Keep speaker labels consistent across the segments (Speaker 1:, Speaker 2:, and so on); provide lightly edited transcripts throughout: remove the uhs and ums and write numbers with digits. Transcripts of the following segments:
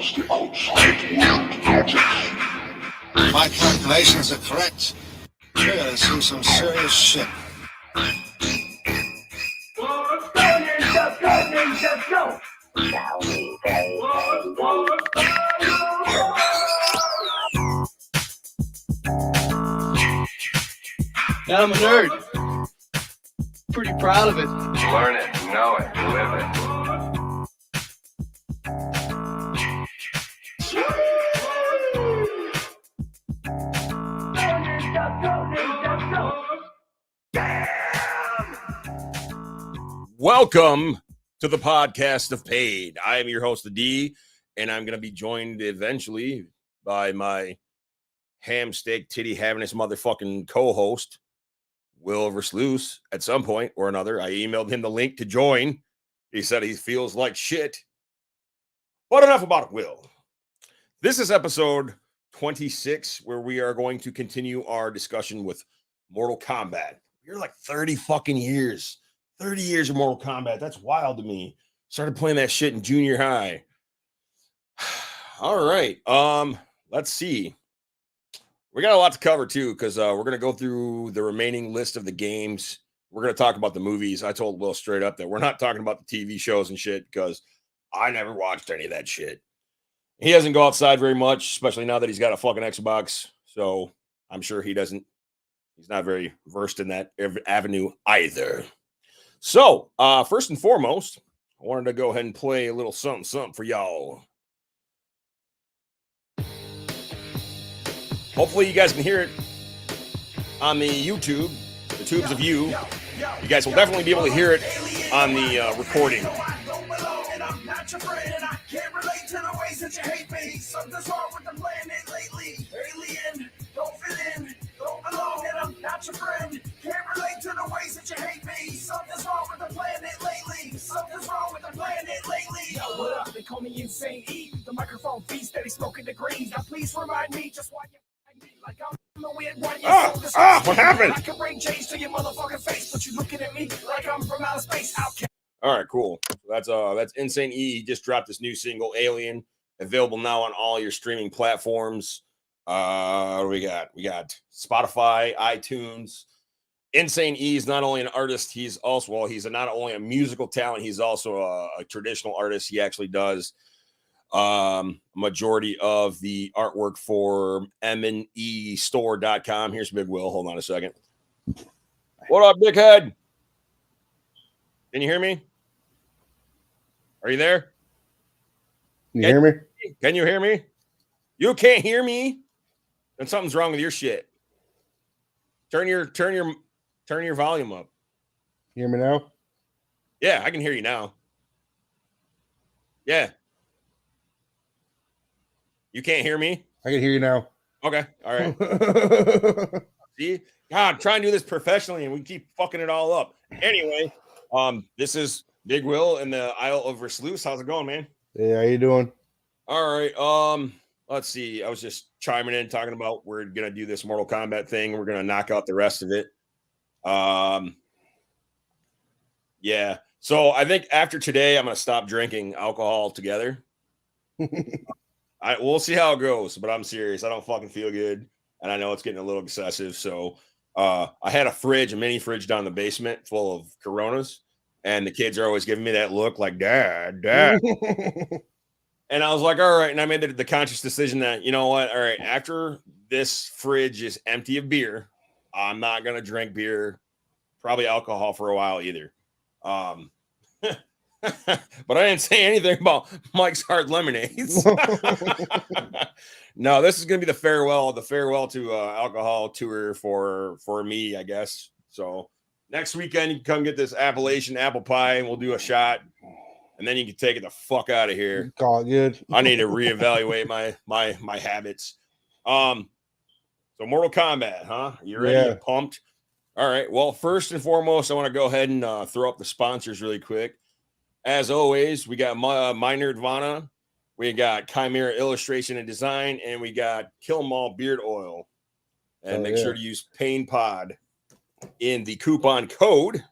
Speaker 1: If my calculations are correct, we're gonna see some serious shit.
Speaker 2: Go!
Speaker 3: Yeah, I'm a nerd. Pretty proud of it.
Speaker 4: Learn it, know it, live it.
Speaker 5: Welcome to the podcast of Paid. I am your host, the D, and I'm going to be joined eventually by my ham steak titty having his motherfucking co-host, Will Versluis, at some point or another. I emailed him the link to join. He said he feels like shit. But enough about Will. This is episode 26, where we are going to continue our discussion with Mortal Kombat. You're like 30 fucking years. 30 years of Mortal Kombat. That's wild to me. Started playing that shit in junior high. All right. Let's see. We got a lot to cover too, because we're going to go through the remaining list of the games. We're going to talk about the movies. I told Will straight up that we're not talking about the TV shows and shit, because I never watched any of that shit. He doesn't go outside very much, especially now that he's got a fucking Xbox. So I'm sure he's not very versed in that avenue either. So, first and foremost, I wanted to go ahead and play a little something for y'all. Hopefully you guys can hear it on the YouTube, the tubes of you. You guys will definitely be able to hear it on the recording.
Speaker 2: Something's wrong with the planet lately. Alien, don't fit in, don't belong, and I'm not your friend. Can't relate to the ways that you hate me. Something's wrong with the planet lately. Something's wrong with the planet lately. Yo, what up? They call me Insane E. The microphone beast that he's smoking the greens. Now please remind me just why you like I'm a weird one.
Speaker 5: What happened?
Speaker 2: I can bring change to your motherfucking face, but you looking at me like I'm from outer space.
Speaker 5: All right, cool. So that's Insane E. He just dropped this new single, Alien, available now on all your streaming platforms. What do we got? We got Spotify, iTunes. Insane E is not only an artist, he's not only a musical talent, he's also a traditional artist. He actually does majority of the artwork for mnestore.com. Here's Big Will. Hold on a second. What up, Big Head? Can you hear me? Are you there?
Speaker 6: Can you hear me?
Speaker 5: Can you hear me? You can't hear me? Then something's wrong with your shit. Turn your volume up.
Speaker 6: You hear me now?
Speaker 5: Yeah, I can hear you now. Yeah. You can't hear me?
Speaker 6: I can hear you now.
Speaker 5: Okay. All right. See? God, try and do this professionally and we keep fucking it all up. Anyway, this is Big Will in the Isle of Versluis. How's it going, man?
Speaker 6: Hey, how you doing?
Speaker 5: All right. Let's see. I was just chiming in, talking about we're gonna do this Mortal Kombat thing. We're gonna knock out the rest of it. Yeah. So I think after today, I'm gonna stop drinking alcohol altogether. We'll see how it goes, but I'm serious. I don't fucking feel good, and I know it's getting a little excessive. So I had a mini fridge down in the basement full of Coronas, and the kids are always giving me that look like, Dad. And I was like, all right. And I made the conscious decision that, you know what? All right, after this fridge is empty of beer, I'm not going to drink beer, probably alcohol for a while either. But I didn't say anything about Mike's Hard Lemonades. No, this is going to be the farewell to alcohol tour for me, I guess. So next weekend, you can come get this Appalachian apple pie and we'll do a shot. And then you can take it the fuck out of here.
Speaker 6: Call it good.
Speaker 5: I need to reevaluate my habits. So Mortal Kombat, huh? You ready?
Speaker 6: Yeah.
Speaker 5: You pumped? All right. Well, first and foremost, I want to go ahead and throw up the sponsors really quick. As always, we got MyNerdvana, we got Chimera Illustration and Design, and we got Kill 'Em All Beard Oil. And make sure to use PainPod in the coupon code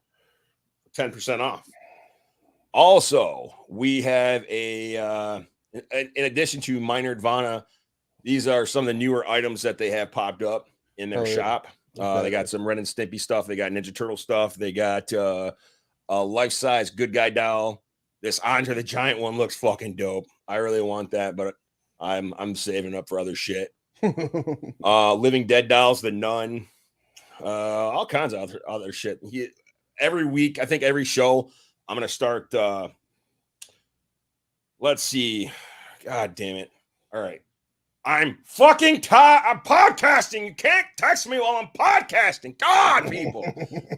Speaker 5: for 10% off. Also, we have a in addition to MyNerdvana, these are some of the newer items that they have popped up in their shop. They got some Ren and Stimpy stuff. They got Ninja Turtle stuff. They got a life-size Good Guy doll. This Andre the Giant one looks fucking dope. I really want that, but I'm saving up for other shit. Living Dead dolls, The Nun, all kinds of other shit. Every week, I think every show, I'm gonna start. Let's see. God damn it! All right, I'm fucking tired. I'm podcasting. You can't text me while I'm podcasting. God, people.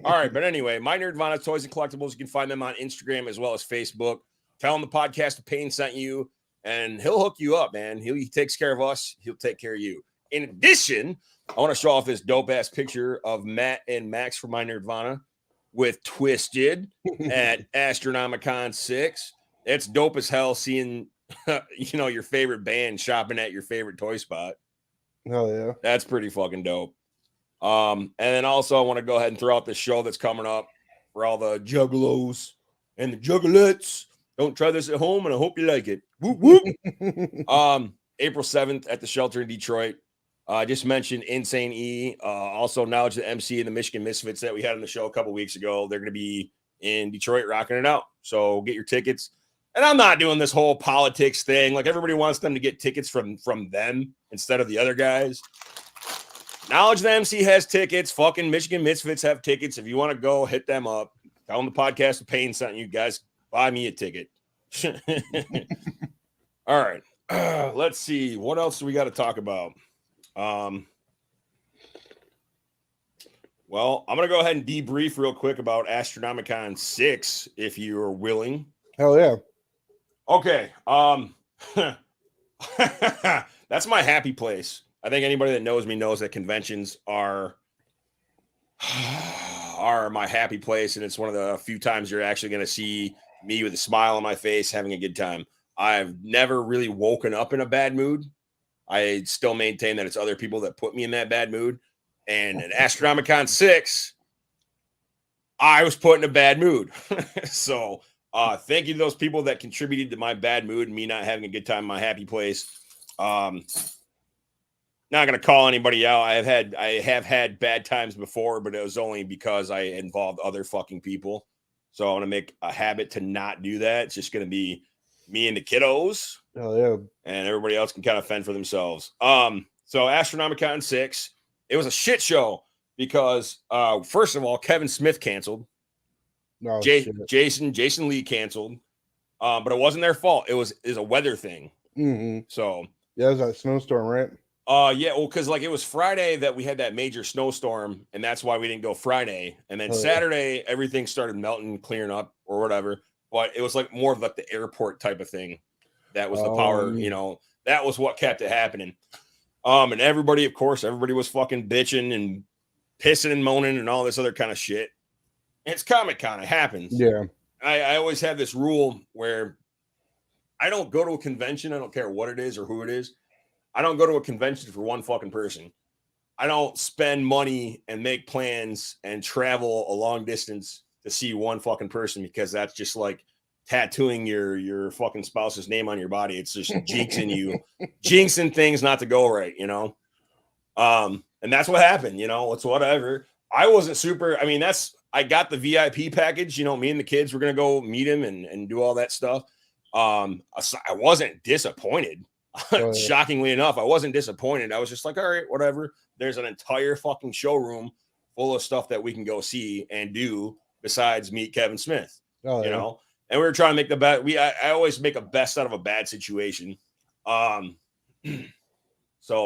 Speaker 5: All right, but anyway, MyNerdvana Toys and Collectibles. You can find them on Instagram as well as Facebook. Tell them the podcast of Pain sent you, and he'll hook you up, man. He takes care of us. He'll take care of you. In addition, I want to show off this dope ass picture of Matt and Max from MyNerdvana with Twisted at ASTRONOMICON 6. It's dope as hell seeing, your favorite band shopping at your favorite toy spot.
Speaker 6: Oh, yeah.
Speaker 5: That's pretty fucking dope. And then also I want to go ahead and throw out the show that's coming up for all the juggalos and the juggalettes. Don't try this at home, and I hope you like it. Whoop, whoop. April 7th at the Shelter in Detroit. I just mentioned Insane E. Also, Knowledge the MC and the Michigan Misfits that we had on the show a couple weeks ago. They're going to be in Detroit rocking it out. So get your tickets. And I'm not doing this whole politics thing. Like, everybody wants them to get tickets from them instead of the other guys. Knowledge the MC has tickets. Fucking Michigan Misfits have tickets. If you want to go, hit them up. Tell them the podcast of Pain sent you guys. Buy me a ticket. All right. Let's see. What else do we got to talk about? Well, I'm going to go ahead and debrief real quick about Astronomicon 6, if you're willing.
Speaker 6: Hell yeah.
Speaker 5: Okay. That's my happy place. I think anybody that knows me knows that conventions are my happy place, and it's one of the few times you're actually going to see me with a smile on my face having a good time. I've never really woken up in a bad mood. I still maintain that it's other people that put me in that bad mood. And at Astronomicon 6, I was put in a bad mood. So thank you to those people that contributed to my bad mood and me not having a good time in my happy place. Not going to call anybody out. I have had bad times before, but it was only because I involved other fucking people. So I want to make a habit to not do that. It's just going to be me and the kiddos.
Speaker 6: Oh yeah.
Speaker 5: And everybody else can kind of fend for themselves. So Astronomicon 6, it was a shit show because first of all, Kevin Smith canceled.
Speaker 6: No,
Speaker 5: Jason Lee canceled. But it wasn't their fault. It was a weather thing.
Speaker 6: Mm-hmm.
Speaker 5: So
Speaker 6: yeah, it was that snowstorm, right?
Speaker 5: Yeah, well, because like it was Friday that we had that major snowstorm, and that's why we didn't go Friday. And then Saturday, everything started melting, clearing up, or whatever. But it was like more of like the airport type of thing. That was the power, that was what kept it happening. And everybody, of course, was fucking bitching and pissing and moaning and all this other kind of shit. It's Comic-Con, it happens.
Speaker 6: Yeah.
Speaker 5: I always have this rule where I don't go to a convention. I don't care what it is or who it is. I don't go to a convention for one fucking person. I don't spend money and make plans and travel a long distance to see one fucking person, because that's just like tattooing your fucking spouse's name on your body. It's just jinxing things not to go right, And that's what happened, it's whatever. I wasn't super. I mean, I got the VIP package, me and the kids were going to go meet him and do all that stuff. I wasn't disappointed. Shockingly enough, I wasn't disappointed. I was just like, all right, whatever. There's an entire fucking showroom full of stuff that we can go see and do besides meet Kevin Smith, And we were trying to make the best. I always make a best out of a bad situation. So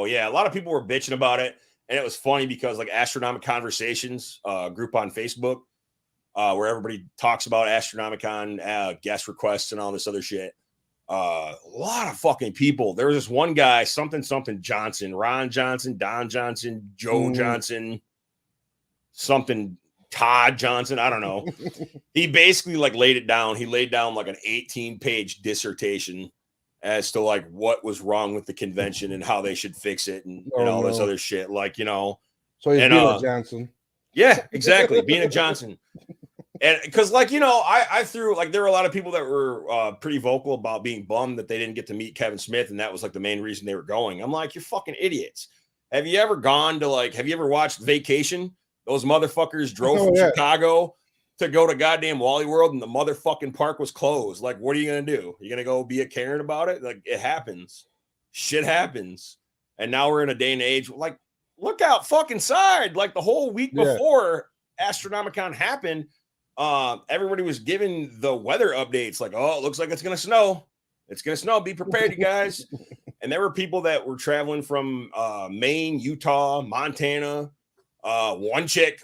Speaker 5: yeah, a lot of people were bitching about it, and it was funny because like Astronomic Conversations, group on Facebook, where everybody talks about Astronomicon, guest requests and all this other shit. A lot of fucking people. There was this one guy, something Johnson, Ron Johnson, Don Johnson, Joe Johnson, something Todd Johnson. I don't know. He basically like laid it down. He laid down like an 18-page dissertation as to like what was wrong with the convention and how they should fix it and all this other shit. Like,
Speaker 6: So he's being a Johnson.
Speaker 5: Yeah, exactly. Being a Johnson. And because, like, I threw, like, there were a lot of people that were pretty vocal about being bummed that they didn't get to meet Kevin Smith, and that was like the main reason they were going. I'm like, you're fucking idiots. Have you ever watched Vacation? Those motherfuckers drove from Chicago to go to goddamn Wally World, and the motherfucking park was closed. Like, what are you gonna do? You're gonna go be a Karen about it? Like, it happens. Shit happens. And now we're in a day and age, like, look out fucking side. Like, the whole week before Astronomicon happened, everybody was giving the weather updates, like, oh, it looks like it's gonna snow. It's gonna snow. Be prepared, you guys. And there were people that were traveling from Maine, Utah, Montana. One chick,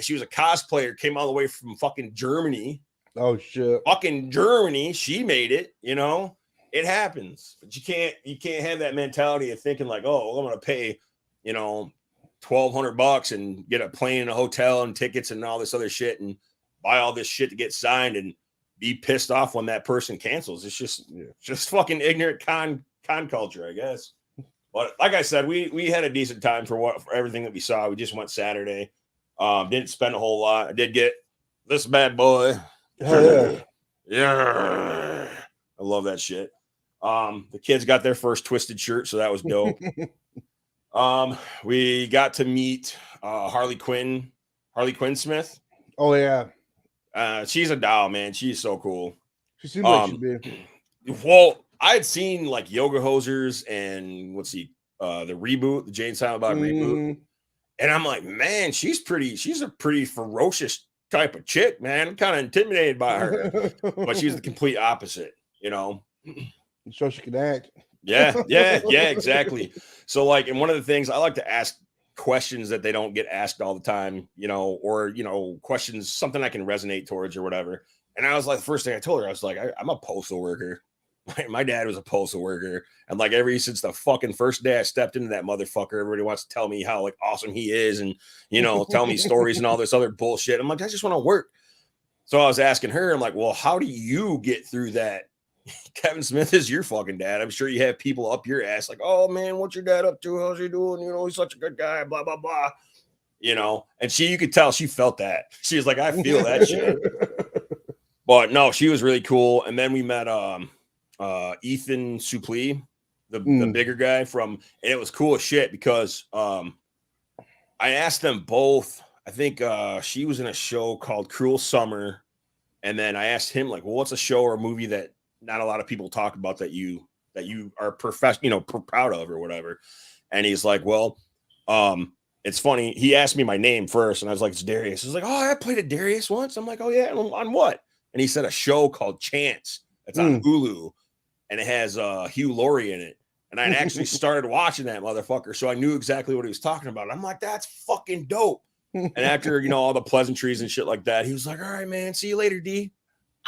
Speaker 5: she was a cosplayer, came all the way from fucking Germany.
Speaker 6: Oh shit.
Speaker 5: Fucking Germany. She made it, It happens. But you can't have that mentality of thinking like, oh, well, I'm gonna pay, $1,200 and get a plane and a hotel and tickets and all this other shit and buy all this shit to get signed and be pissed off when that person cancels. It's just fucking ignorant con culture, I guess. But like I said, we had a decent time for everything that we saw. We just went Saturday. Didn't spend a whole lot. I did get this bad boy.
Speaker 6: Hell yeah.
Speaker 5: Yeah. I love that shit. The kids got their first Twisted shirt, so that was dope. We got to meet Harley Quinn Smith.
Speaker 6: Oh yeah.
Speaker 5: She's a doll, man. She's so cool.
Speaker 6: She seems like she'd be.
Speaker 5: Well, I had seen like Yoga Hosers and the reboot, the Jane Silent Bob reboot. And I'm like, man, she's a pretty ferocious type of chick, man. I'm kind of intimidated by her. But she's the complete opposite,
Speaker 6: So she can act.
Speaker 5: Yeah, exactly. So, like, and one of the things I like to ask questions that they don't get asked all the time, or questions, something I can resonate towards or whatever. And I was like, the first thing I told her, I was like, I'm a postal worker. My dad was a postal worker, and like since the fucking first day I stepped into that motherfucker, everybody wants to tell me how like awesome he is, and tell me stories and all this other bullshit. I'm like, I just want to work. So I was asking her, I'm like, well, how do you get through that? Kevin Smith is your fucking dad. I'm sure you have people up your ass like, oh man, what's your dad up to? How's he doing? He's such a good guy, blah, blah, blah. And you could tell she felt that. She was like, I feel that shit. But no, she was really cool. And then we met Ethan Suplee, the bigger guy and it was cool as shit because I asked them both. I think she was in a show called Cruel Summer. And then I asked him, like, well, what's a show or a movie that not a lot of people talk about that you are proud of or whatever? And he's like, well, it's funny. He asked me my name first, and I was like, it's Darius. He was like, oh, I played a Darius once. I'm like, oh yeah, on what? And he said a show called Chance. It's on Hulu, and it has Hugh Laurie in it. And I actually started watching that motherfucker, so I knew exactly what he was talking about. I'm like, that's fucking dope. And after all the pleasantries and shit like that, he was like, all right, man, see you later, D.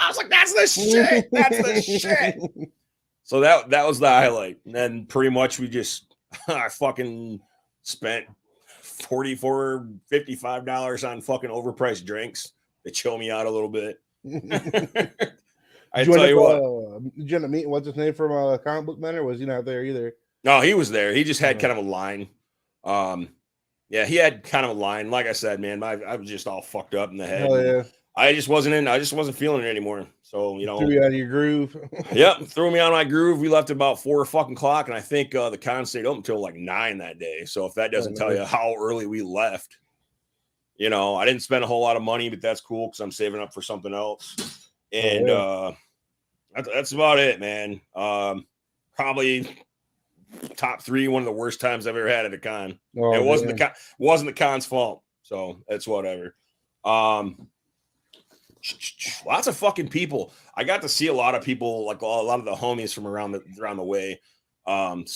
Speaker 5: I was like, that's the shit. That's the shit. So that was the highlight. And then pretty much I fucking spent $55 on fucking overpriced drinks to chill me out a little bit. I tell you what.
Speaker 6: Did you end up meeting what's his name from Comic Book Man, or was he not there either?
Speaker 5: No, he was there. He just had kind of a line. Yeah, he had kind of a line. Like I said, man, I was just all fucked up in the head.
Speaker 6: Hell yeah.
Speaker 5: I just wasn't feeling it anymore. So,
Speaker 6: threw you out of your groove.
Speaker 5: Yep, threw me out of my groove. We left about 4 o'clock, and I think the con stayed open until like 9 that day. So if that doesn't tell you how early we left, I didn't spend a whole lot of money, but that's cool because I'm saving up for something else. And that's about it, man. Probably top 3, one of the worst times I've ever had at a con. It wasn't the con's fault, so it's whatever. Lots of fucking people. I got to see a lot of people, like a lot of the homies from around the way. Like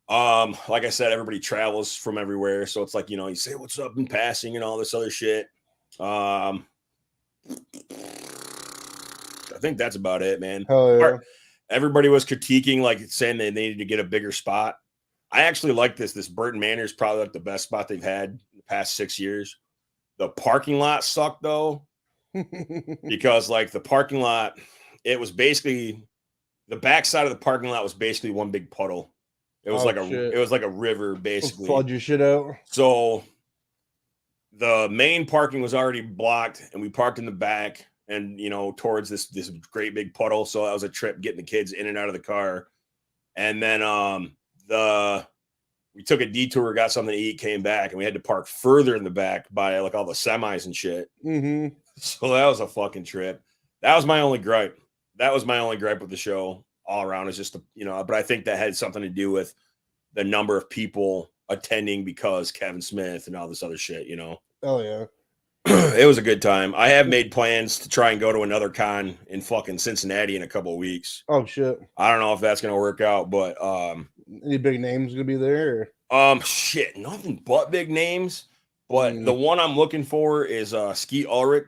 Speaker 5: I said, everybody travels from everywhere, so it's like you say what's up in passing and all this other shit. I think that's about it, man.
Speaker 6: Hell yeah.
Speaker 5: Everybody was critiquing, like saying they needed to get a bigger spot. I actually like this Burton Manor is probably like the best spot they've had in the past 6 years. The parking lot sucked though, because like the parking lot, it was basically the backside of the parking lot was basically one big puddle. It was like a river basically.
Speaker 6: Flood your shit out.
Speaker 5: So the main parking was already blocked, and we parked in the back and, you know, towards this great big puddle. So that was a trip getting the kids in and out of the car. And then we took a detour, got something to eat, came back, and we had to park further in the back by like all the semis and shit.
Speaker 6: Mm-hmm.
Speaker 5: So that was a fucking trip. That was my only gripe. That was my only gripe with the show all around, is just, you know, but I think that had something to do with the number of people attending because Kevin Smith and all this other shit, you know.
Speaker 6: Oh yeah.
Speaker 5: It was a good time. I have made plans to try and go to another con in fucking Cincinnati in a couple of weeks.
Speaker 6: Oh shit.
Speaker 5: I don't know if that's gonna work out, but
Speaker 6: any big names gonna be there?
Speaker 5: shit, nothing but big names. But the one I'm looking for is Skeet Ulrich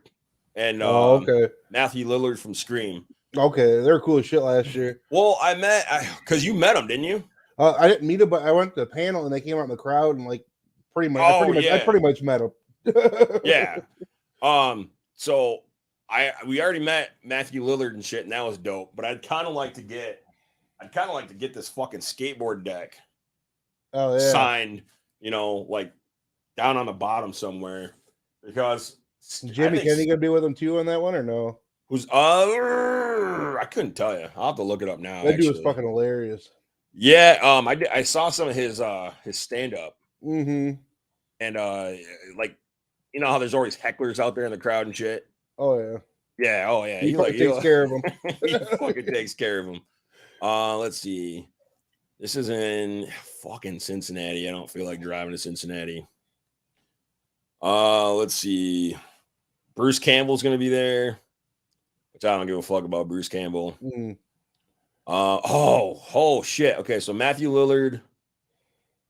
Speaker 5: and
Speaker 6: okay.
Speaker 5: Matthew Lillard from Scream.
Speaker 6: Okay, they were cool as shit last year.
Speaker 5: Well, because you met them, didn't you?
Speaker 6: I didn't meet them, but I went to the panel and they came out in the crowd and like pretty much. I pretty much met them.
Speaker 5: Yeah. So we already met Matthew Lillard and shit, and that was dope. But I'd kind of like to get this fucking skateboard deck signed, you know, like down on the bottom somewhere, because
Speaker 6: Jimmy Kennedy gonna be with him too on that one or no?
Speaker 5: Who's I couldn't tell you. I'll have to look it up now.
Speaker 6: That dude was fucking hilarious.
Speaker 5: Yeah, I saw some of his stand up.
Speaker 6: Mm-hmm.
Speaker 5: And like, you know how there's always hecklers out there in the crowd and shit.
Speaker 6: Oh yeah.
Speaker 5: Yeah. Oh yeah.
Speaker 6: He takes care of them.
Speaker 5: He fucking takes care of them. Let's see. This is in fucking Cincinnati. I don't feel like driving to Cincinnati. Let's see. Bruce Campbell's gonna be there, which I don't give a fuck about Bruce Campbell.
Speaker 6: Mm.
Speaker 5: Oh shit. Okay, so Matthew Lillard,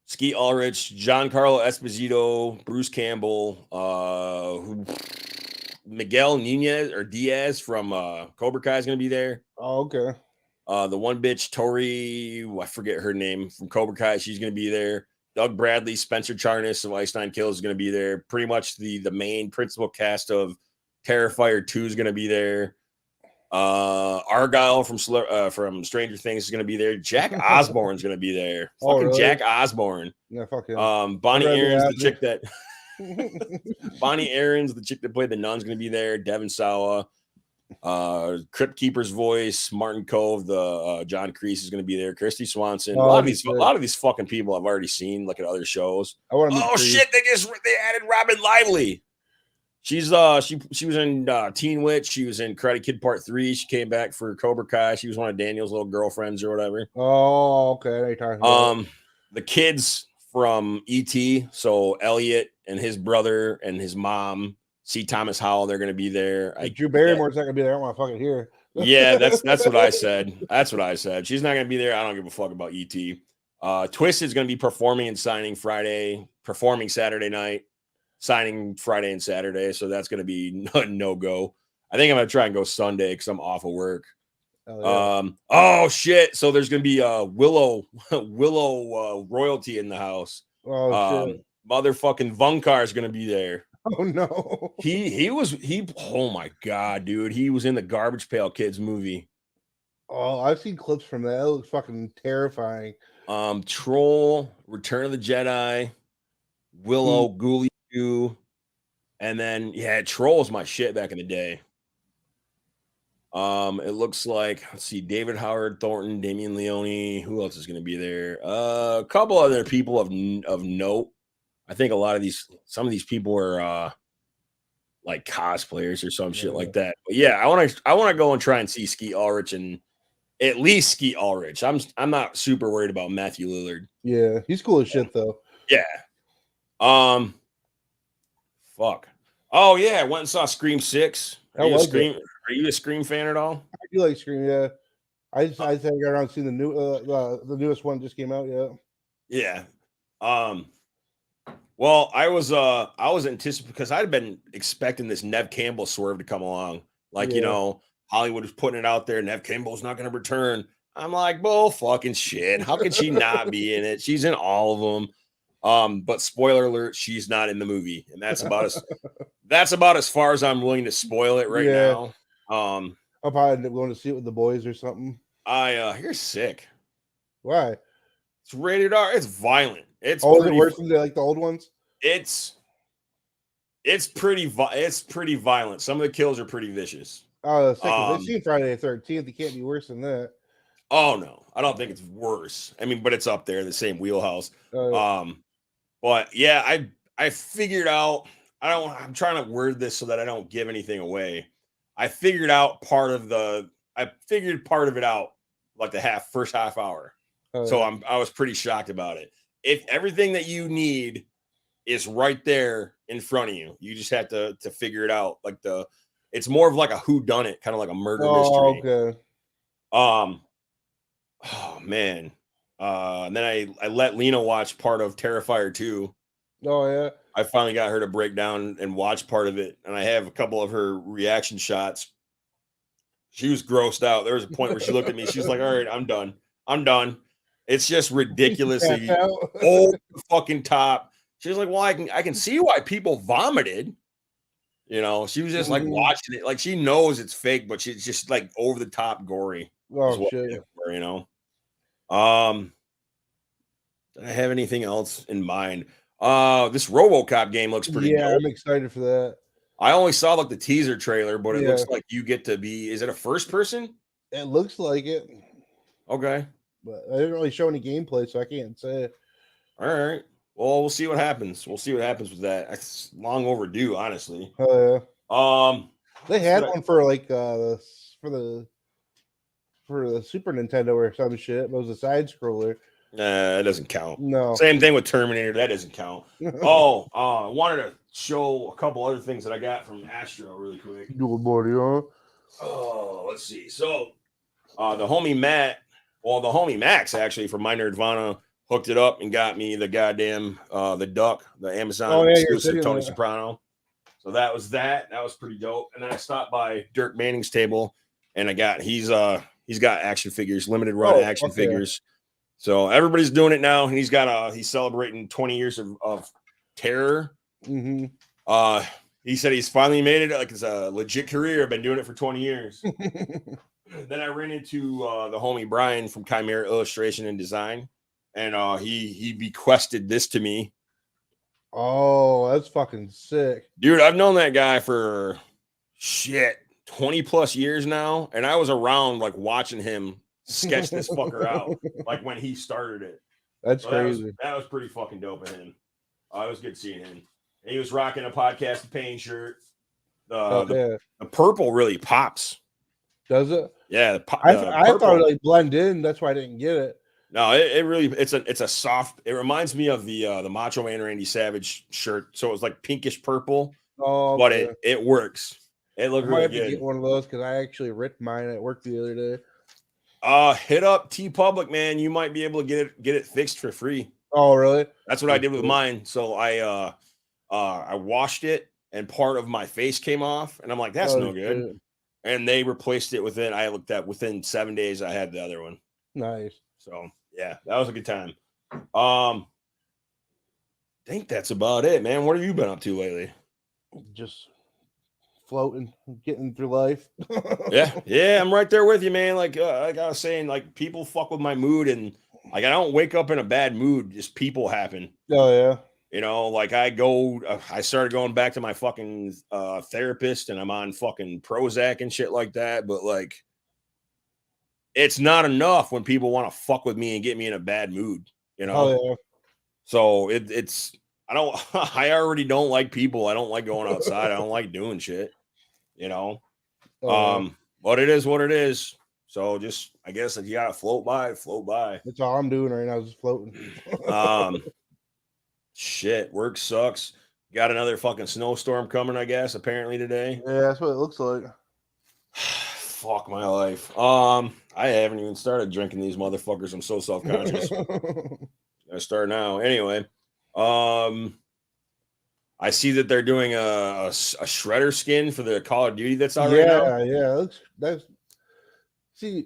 Speaker 5: Skeet Ulrich, Giancarlo Esposito, Bruce Campbell, Miguel Nunez or Diaz from Cobra Kai is gonna be there.
Speaker 6: Oh, okay.
Speaker 5: The one bitch, Tori, I forget her name, from Cobra Kai, she's gonna be there. Doug Bradley, Spencer Charnas of Ice Nine Kills is gonna be there. Pretty much the main principal cast of Terrifier 2 is gonna be there. Argyle from Stranger Things is gonna be there. Jack Osborne's gonna be there. Fucking really? Jack Osborne.
Speaker 6: Yeah, fuck him.
Speaker 5: Bonnie Aaron's the chick that Bonnie Aaron's the chick that played the nun's gonna be there. Devin Sawa, Crypt Keeper's voice, Martin Cove, the John Kreese is gonna be there. Christy Swanson. A lot of these fucking people I've already seen like at other shows. Shit, they added Robin Lively. She's she was in Teen Witch. She was in Karate Kid Part 3. She came back for Cobra Kai. She was one of Daniel's little girlfriends or whatever.
Speaker 6: Oh, okay.
Speaker 5: The kids from E.T. So Elliot and his brother and his mom, C. Thomas Howell, they're gonna be there.
Speaker 6: Drew Barrymore's not gonna be there. I don't want to fucking hear.
Speaker 5: Yeah, that's what I said. That's what I said. She's not gonna be there. I don't give a fuck about E.T. Twist is gonna be performing and signing performing Saturday night. Signing Friday and Saturday, so that's going to be no go. I think I'm going to try and go Sunday because I'm off of work. Oh shit! So there's going to be Willow royalty in the house.
Speaker 6: Oh shit!
Speaker 5: Motherfucking Vunkar is going to be there.
Speaker 6: Oh no!
Speaker 5: He. Oh my god, dude! He was in the Garbage Pail Kids movie.
Speaker 6: Oh, I've seen clips from that. It looks fucking terrifying.
Speaker 5: Troll, Return of the Jedi, Willow, Ghoulie. And then Troll's my shit back in the day. It looks like, let's see, David Howard Thornton, Damian Leone. Who else is going to be there? A couple other people of note. I think some of these people are like cosplayers or some shit like that. But yeah, I want to go and try and see Skeet Ulrich, and at least Skeet Ulrich. I'm not super worried about Matthew Lillard.
Speaker 6: Yeah, he's cool as shit though.
Speaker 5: Yeah. Fuck. Oh yeah, I went and saw Scream 6. Are you a Scream fan at all?
Speaker 6: I do like Scream, yeah. I think I got around to see the newest one just came out, yeah.
Speaker 5: Yeah. Well, I was anticipating because I'd been expecting this Nev Campbell swerve to come along. Like, you know, Hollywood was putting it out there, Nev Campbell's not gonna return. I'm like, bull fucking shit. How can she not be in it? She's in all of them. But spoiler alert, she's not in the movie, and that's about as far as I'm willing to spoil it right now.
Speaker 6: I'll probably end up going to see it with the boys or something.
Speaker 5: You're sick.
Speaker 6: Why?
Speaker 5: It's rated R. It's violent. It's
Speaker 6: is it worse than like the old ones?
Speaker 5: It's It's pretty violent. Some of the kills are pretty vicious.
Speaker 6: Oh, I've seen Friday the 13th. It can't be worse than that.
Speaker 5: Oh no, I don't think it's worse. I mean, but it's up there, the same wheelhouse. But yeah, I figured out. I'm trying to word this so that I don't give anything away. I figured part of it out like the first half hour. So I was pretty shocked about it. If everything that you need is right there in front of you, you just have to figure it out. Like it's more of like a whodunit, kind of like a murder mystery.
Speaker 6: Okay.
Speaker 5: Oh man. And then I let Lena watch part of Terrifier 2.
Speaker 6: Oh yeah.
Speaker 5: I finally got her to break down and watch part of it, and I have a couple of her reaction shots. She was grossed out. There was a point where she looked at me. She's like, "All right, I'm done. It's just ridiculously over the fucking top." She's like, "Well, I can see why people vomited." You know, she was just like watching it, like she knows it's fake, but she's just like over the top gory.
Speaker 6: Oh shit!
Speaker 5: You know. Did I have anything else in mind? This RoboCop game looks pretty dope.
Speaker 6: I'm excited for that.
Speaker 5: I only saw like the teaser trailer, but it looks like you get to be. Is it a first person?
Speaker 6: It looks like it.
Speaker 5: Okay,
Speaker 6: but I didn't really show any gameplay, so I can't say.
Speaker 5: All right. Well, we'll see what happens. We'll see what happens with that. It's long overdue, honestly.
Speaker 6: Oh yeah. They had one for like for the Super Nintendo or some shit. It was a side scroller.
Speaker 5: Nah, that doesn't count.
Speaker 6: No.
Speaker 5: Same thing with Terminator. That doesn't count. I wanted to show a couple other things that I got from Astro really quick.
Speaker 6: Good buddy, huh?
Speaker 5: Oh, let's see. So, the homie Max actually from MyNerdvana hooked it up and got me the goddamn the duck, the Amazon exclusive Tony Soprano. So that was pretty dope. And then I stopped by Dirk Manning's table, and he's got action figures, limited run action figures. So everybody's doing it now, and he's celebrating 20 years of terror.
Speaker 6: Mm-hmm.
Speaker 5: He said he's finally made it like it's a legit career. I've been doing it for 20 years. Then I ran into the homie Brian from Chimera Illustration and Design, and he bequested this to me.
Speaker 6: Oh, that's fucking sick,
Speaker 5: dude! I've known that guy for 20 plus years now, and I was around like watching him sketch this fucker out, like when he started it.
Speaker 6: That's crazy.
Speaker 5: That was pretty fucking dope of him. It was good seeing him. And he was rocking a Podcast of Pain shirt. The purple really pops.
Speaker 6: Does it?
Speaker 5: Yeah.
Speaker 6: I thought it like blend in. That's why I didn't get it.
Speaker 5: No, it really it's a soft. It reminds me of the Macho Man Randy Savage shirt. So it was like pinkish purple.
Speaker 6: Oh,
Speaker 5: but it works. It looked really good.
Speaker 6: Get one of those because I actually ripped mine at work the other day.
Speaker 5: Hit up TeePublic, man. You might be able to get it fixed for free.
Speaker 6: Oh, really?
Speaker 5: That's what I did with mine. So I washed it, and part of my face came off, and I'm like, that's no good. Shit. And they replaced it within 7 days. I had the other one.
Speaker 6: Nice.
Speaker 5: So yeah, that was a good time. I think that's about it, man. What have you been up to lately?
Speaker 6: Just floating, getting through life.
Speaker 5: yeah, I'm right there with you, man. Like I was saying, like people fuck with my mood, and like I don't wake up in a bad mood. Just people happen.
Speaker 6: Oh yeah.
Speaker 5: You know, like I started going back to my fucking therapist, and I'm on fucking Prozac and shit like that. But like, it's not enough when people want to fuck with me and get me in a bad mood. You know.
Speaker 6: Oh yeah.
Speaker 5: So I already don't like people. I don't like going outside. I don't like doing shit. You know. But it is what it is. So just, I guess if you gotta float by.
Speaker 6: That's all I'm doing right now, is just floating.
Speaker 5: Shit, work sucks. Got another fucking snowstorm coming, I guess, apparently today.
Speaker 6: Yeah, that's what it looks like.
Speaker 5: Fuck my life. I haven't even started drinking these motherfuckers. I'm so self-conscious. I start now. Anyway, I see that they're doing a shredder skin for the Call of Duty that's out right now.
Speaker 6: Yeah. That's see,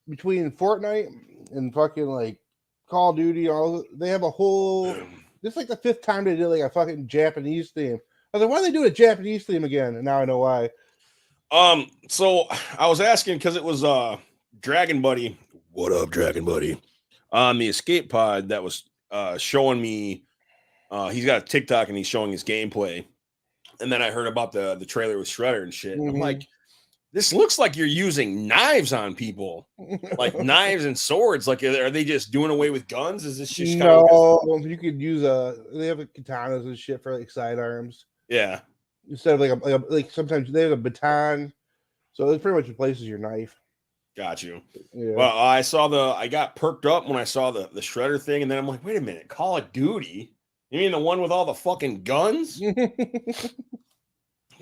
Speaker 6: between Fortnite and fucking like Call of Duty, they have a whole. This is like the fifth time they did like a fucking Japanese theme. I was like, why are they doing a Japanese theme again? And now I know why.
Speaker 5: So I was asking because it was Dragon Buddy. What up, Dragon Buddy? On the Escape Pod that was showing me. He's got a TikTok and he's showing his gameplay. And then I heard about the trailer with Shredder and shit. And I'm
Speaker 6: Mhm.
Speaker 5: like, this looks like you're using knives on people, like knives and swords. Like, are they just doing away with guns? Is this just kind of
Speaker 6: No, you could use they have katanas and shit for like sidearms
Speaker 5: yeah?
Speaker 6: instead of like sometimes they have a baton, so it pretty much replaces your knife.
Speaker 5: Got you.
Speaker 6: Yeah.
Speaker 5: Well, I got perked up when I saw the Shredder thing, and then I'm like, wait a minute, Call of Duty? You mean the one with all the fucking guns?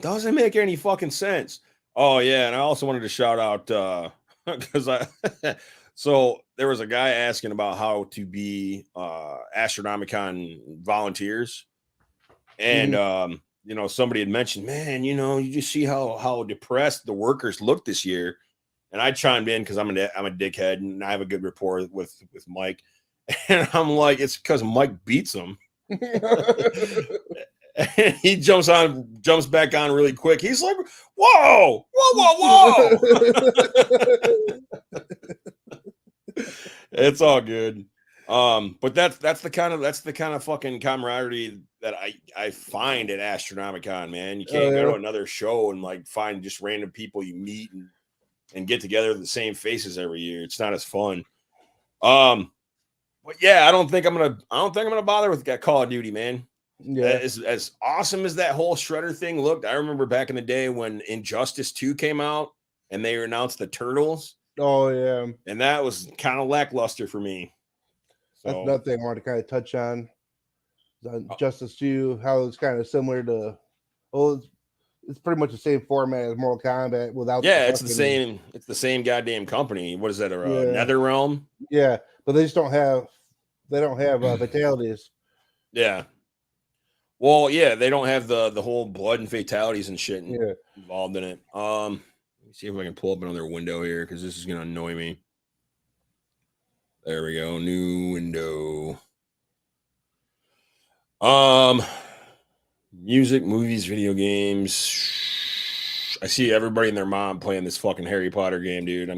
Speaker 5: Doesn't make any fucking sense. Oh yeah, and I also wanted to shout out because so there was a guy asking about how to be Astronomicon volunteers, and you know, somebody had mentioned, man, you know, you just see how depressed the workers look this year. And I chimed in because I'm a dickhead and I have a good rapport with Mike. And I'm like, it's because Mike beats him. And he jumps back on really quick. He's like, whoa. It's all good. But that's the kind of fucking camaraderie that I find at Astronomicon, man. You can't go to another show and like find just random people you meet and get together with the same faces every year. It's not as fun. But yeah, I don't think I'm gonna bother with that Call of Duty, man. Yeah, as awesome as that whole Shredder thing looked, I remember back in the day when Injustice 2 came out and they announced the Turtles.
Speaker 6: Oh yeah,
Speaker 5: and that was kind of lackluster for me. So,
Speaker 6: that's another thing I wanted to kind of touch on. Justice 2, how it's kind of similar to, it's pretty much the same format as Mortal Kombat without.
Speaker 5: Yeah, it's the same. It's the same goddamn company. What is that? NetherRealm?
Speaker 6: Yeah, but they just don't have. They don't have fatalities.
Speaker 5: Yeah. Well, yeah, they don't have the whole blood and fatalities and shit involved in it. Let me see if I can pull up another window here because this is gonna annoy me. There we go. New window. Music, movies, video games. I see everybody and their mom playing this fucking Harry Potter game, dude. I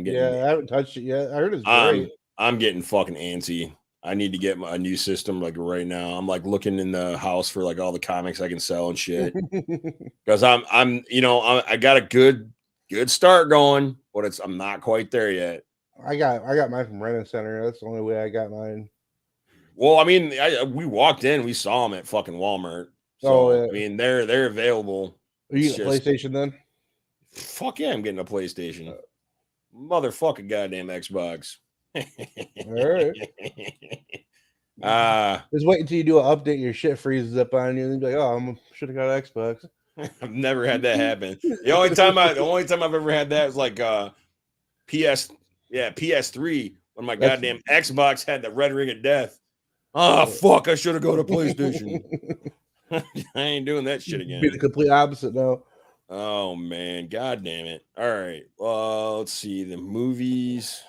Speaker 6: haven't touched it yet. I heard it's great.
Speaker 5: I'm getting fucking antsy. I need to get a new system like right now. I'm like looking in the house for like all the comics I can sell and shit. Because I got a good start going, but I'm not quite there yet.
Speaker 6: I got mine from Renton Center. That's the only way I got mine.
Speaker 5: Well, I mean, we walked in, we saw them at fucking Walmart. So I mean, they're available.
Speaker 6: Are you getting a PlayStation then?
Speaker 5: Fuck yeah, I'm getting a PlayStation. Motherfucking goddamn Xbox.
Speaker 6: All right. Just wait until you do an update, your shit freezes up on you, and you're like, "Oh, I should have got an Xbox."
Speaker 5: I've never had that happen. The only time I've ever had that was like PS3 when my goddamn Xbox had the red ring of death. Oh fuck! I should have gone to PlayStation. I ain't doing that shit again.
Speaker 6: Be the complete opposite now.
Speaker 5: Oh man, god damn it! All right, let's see the movies.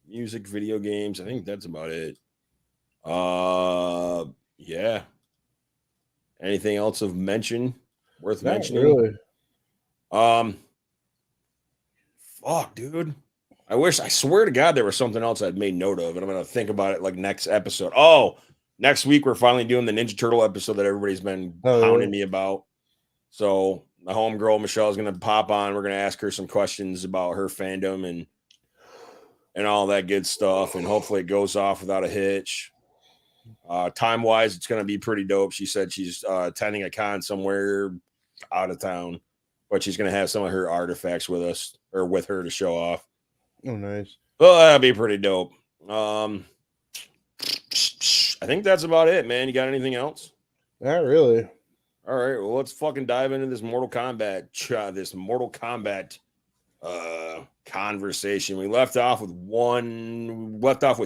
Speaker 5: Music, video games. I think that's about it. Yeah. Anything else of mention worth mentioning? Really. Fuck, dude. I swear to God there was something else I'd made note of, and I'm gonna think about it like next episode. Oh, next week we're finally doing the Ninja Turtle episode that everybody's been hounding me about. So my homegirl Michelle is gonna pop on. We're gonna ask her some questions about her fandom and all that good stuff, and hopefully it goes off without a hitch. Time-wise, it's going to be pretty dope. She said she's attending a con somewhere out of town, but she's going to have some of her artifacts with us or with her to show off.
Speaker 6: Oh, nice.
Speaker 5: Well, that'll be pretty dope. I think that's about it, man. You got anything else?
Speaker 6: Not really.
Speaker 5: All right, well, let's fucking dive into this Mortal Kombat conversation. We left off with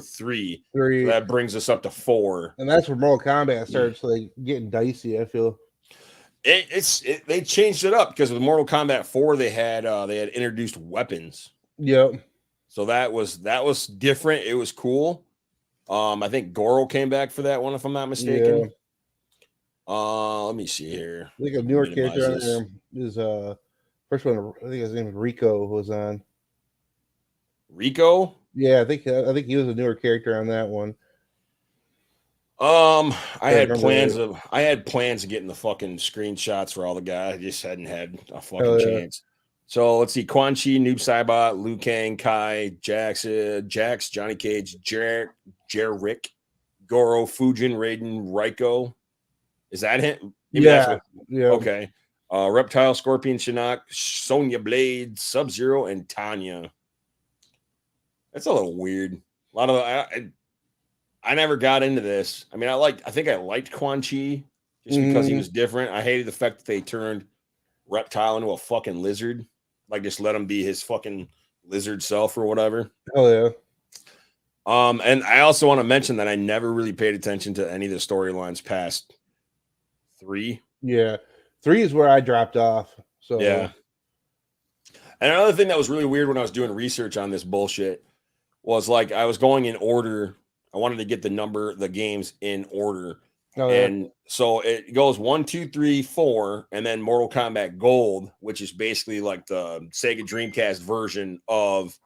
Speaker 5: three. So that brings us up to 4.
Speaker 6: And that's where Mortal Kombat starts like getting dicey, I feel.
Speaker 5: They changed it up because with Mortal Kombat 4 they had introduced weapons.
Speaker 6: Yep.
Speaker 5: So that was different. It was cool. I think Goro came back for that one, if I'm not mistaken. Yeah. Let me see here.
Speaker 6: I think a newer character on there is first one. I think his name is Rico was on.
Speaker 5: Rico?
Speaker 6: Yeah, I think he was a newer character on that one.
Speaker 5: I had plans of getting the fucking screenshots for all the guys. I just hadn't had a fucking chance. So let's see: Quan Chi, Noob Saibot, Liu Kang, Kai, Jax, Johnny Cage, Jarek, Goro, Fujin, Raiden, Raiko. Is that him? Maybe that's what, okay. Reptile, Scorpion, Shinnok, Sonya Blade, Sub-Zero, and Tanya. That's a little weird. A lot of I never got into this. I mean, I think I liked Quan Chi just because he was different. I hated the fact that they turned Reptile into a fucking lizard. Like, just let him be his fucking lizard self or whatever.
Speaker 6: Oh yeah.
Speaker 5: And I also want to mention that I never really paid attention to any of the storylines past 3.
Speaker 6: Yeah. 3 is where I dropped off. So
Speaker 5: yeah. And another thing that was really weird when I was doing research on this bullshit was like I was going in order. I wanted to get the games in order. And so it goes 1, 2, 3, 4, and then Mortal Kombat Gold, which is basically like the Sega Dreamcast version of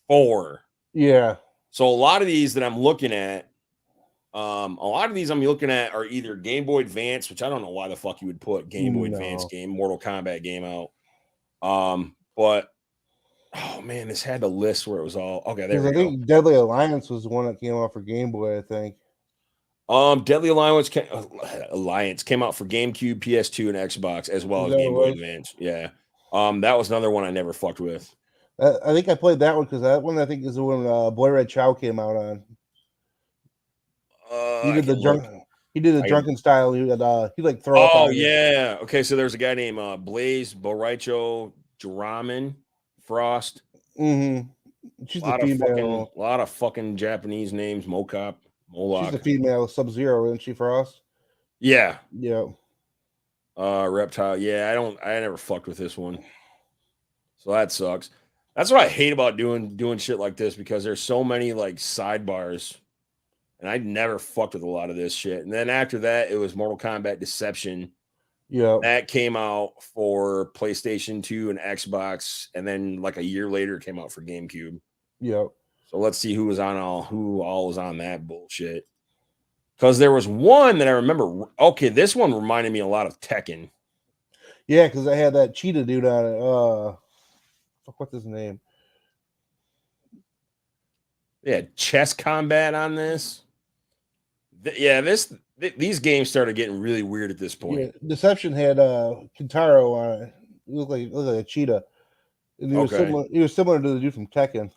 Speaker 5: 4.
Speaker 6: Yeah.
Speaker 5: So a lot of these that I'm looking at, are either Game Boy Advance, which I don't know why the fuck you would put Game Boy Advance game, Mortal Kombat game out. But oh man, this had the list where it was all okay. There we go. I think
Speaker 6: Deadly Alliance was the one that came out for Game Boy, I think.
Speaker 5: Deadly Alliance came out for GameCube, PS2, and Xbox, as well as Game Boy Advance. Yeah. That was another one I never fucked with.
Speaker 6: I think I played that one because that one I think is the one Boy Red Chow came out on. He did the drunken style. He like throw up.
Speaker 5: Oh yeah. Okay, so there's a guy named Blaze, Boraicho, Jaramin, Frost.
Speaker 6: Mm-hmm. She's a female.
Speaker 5: A lot of fucking Japanese names. Mokop. Moloch.
Speaker 6: She's a female. Sub-Zero, isn't she, Frost?
Speaker 5: Yeah.
Speaker 6: Yeah.
Speaker 5: Reptile. Yeah, I never fucked with this one. So that sucks. That's what I hate about doing shit like this, because there's so many like sidebars, and I never fucked with a lot of this shit. And then after that, it was Mortal Kombat Deception.
Speaker 6: Yeah.
Speaker 5: That came out for PlayStation 2 and Xbox, and then like a year later it came out for GameCube.
Speaker 6: Yeah.
Speaker 5: So let's see who all was on that bullshit. Because there was one that I remember. Okay, this one reminded me a lot of Tekken.
Speaker 6: Yeah, because I had that cheetah dude on it. What's his name?
Speaker 5: Yeah, chess combat on this. These games started getting really weird at this point.
Speaker 6: Yeah, Deception had Kintaro on it. He looked like a cheetah. And he was similar to the dude from Tekken.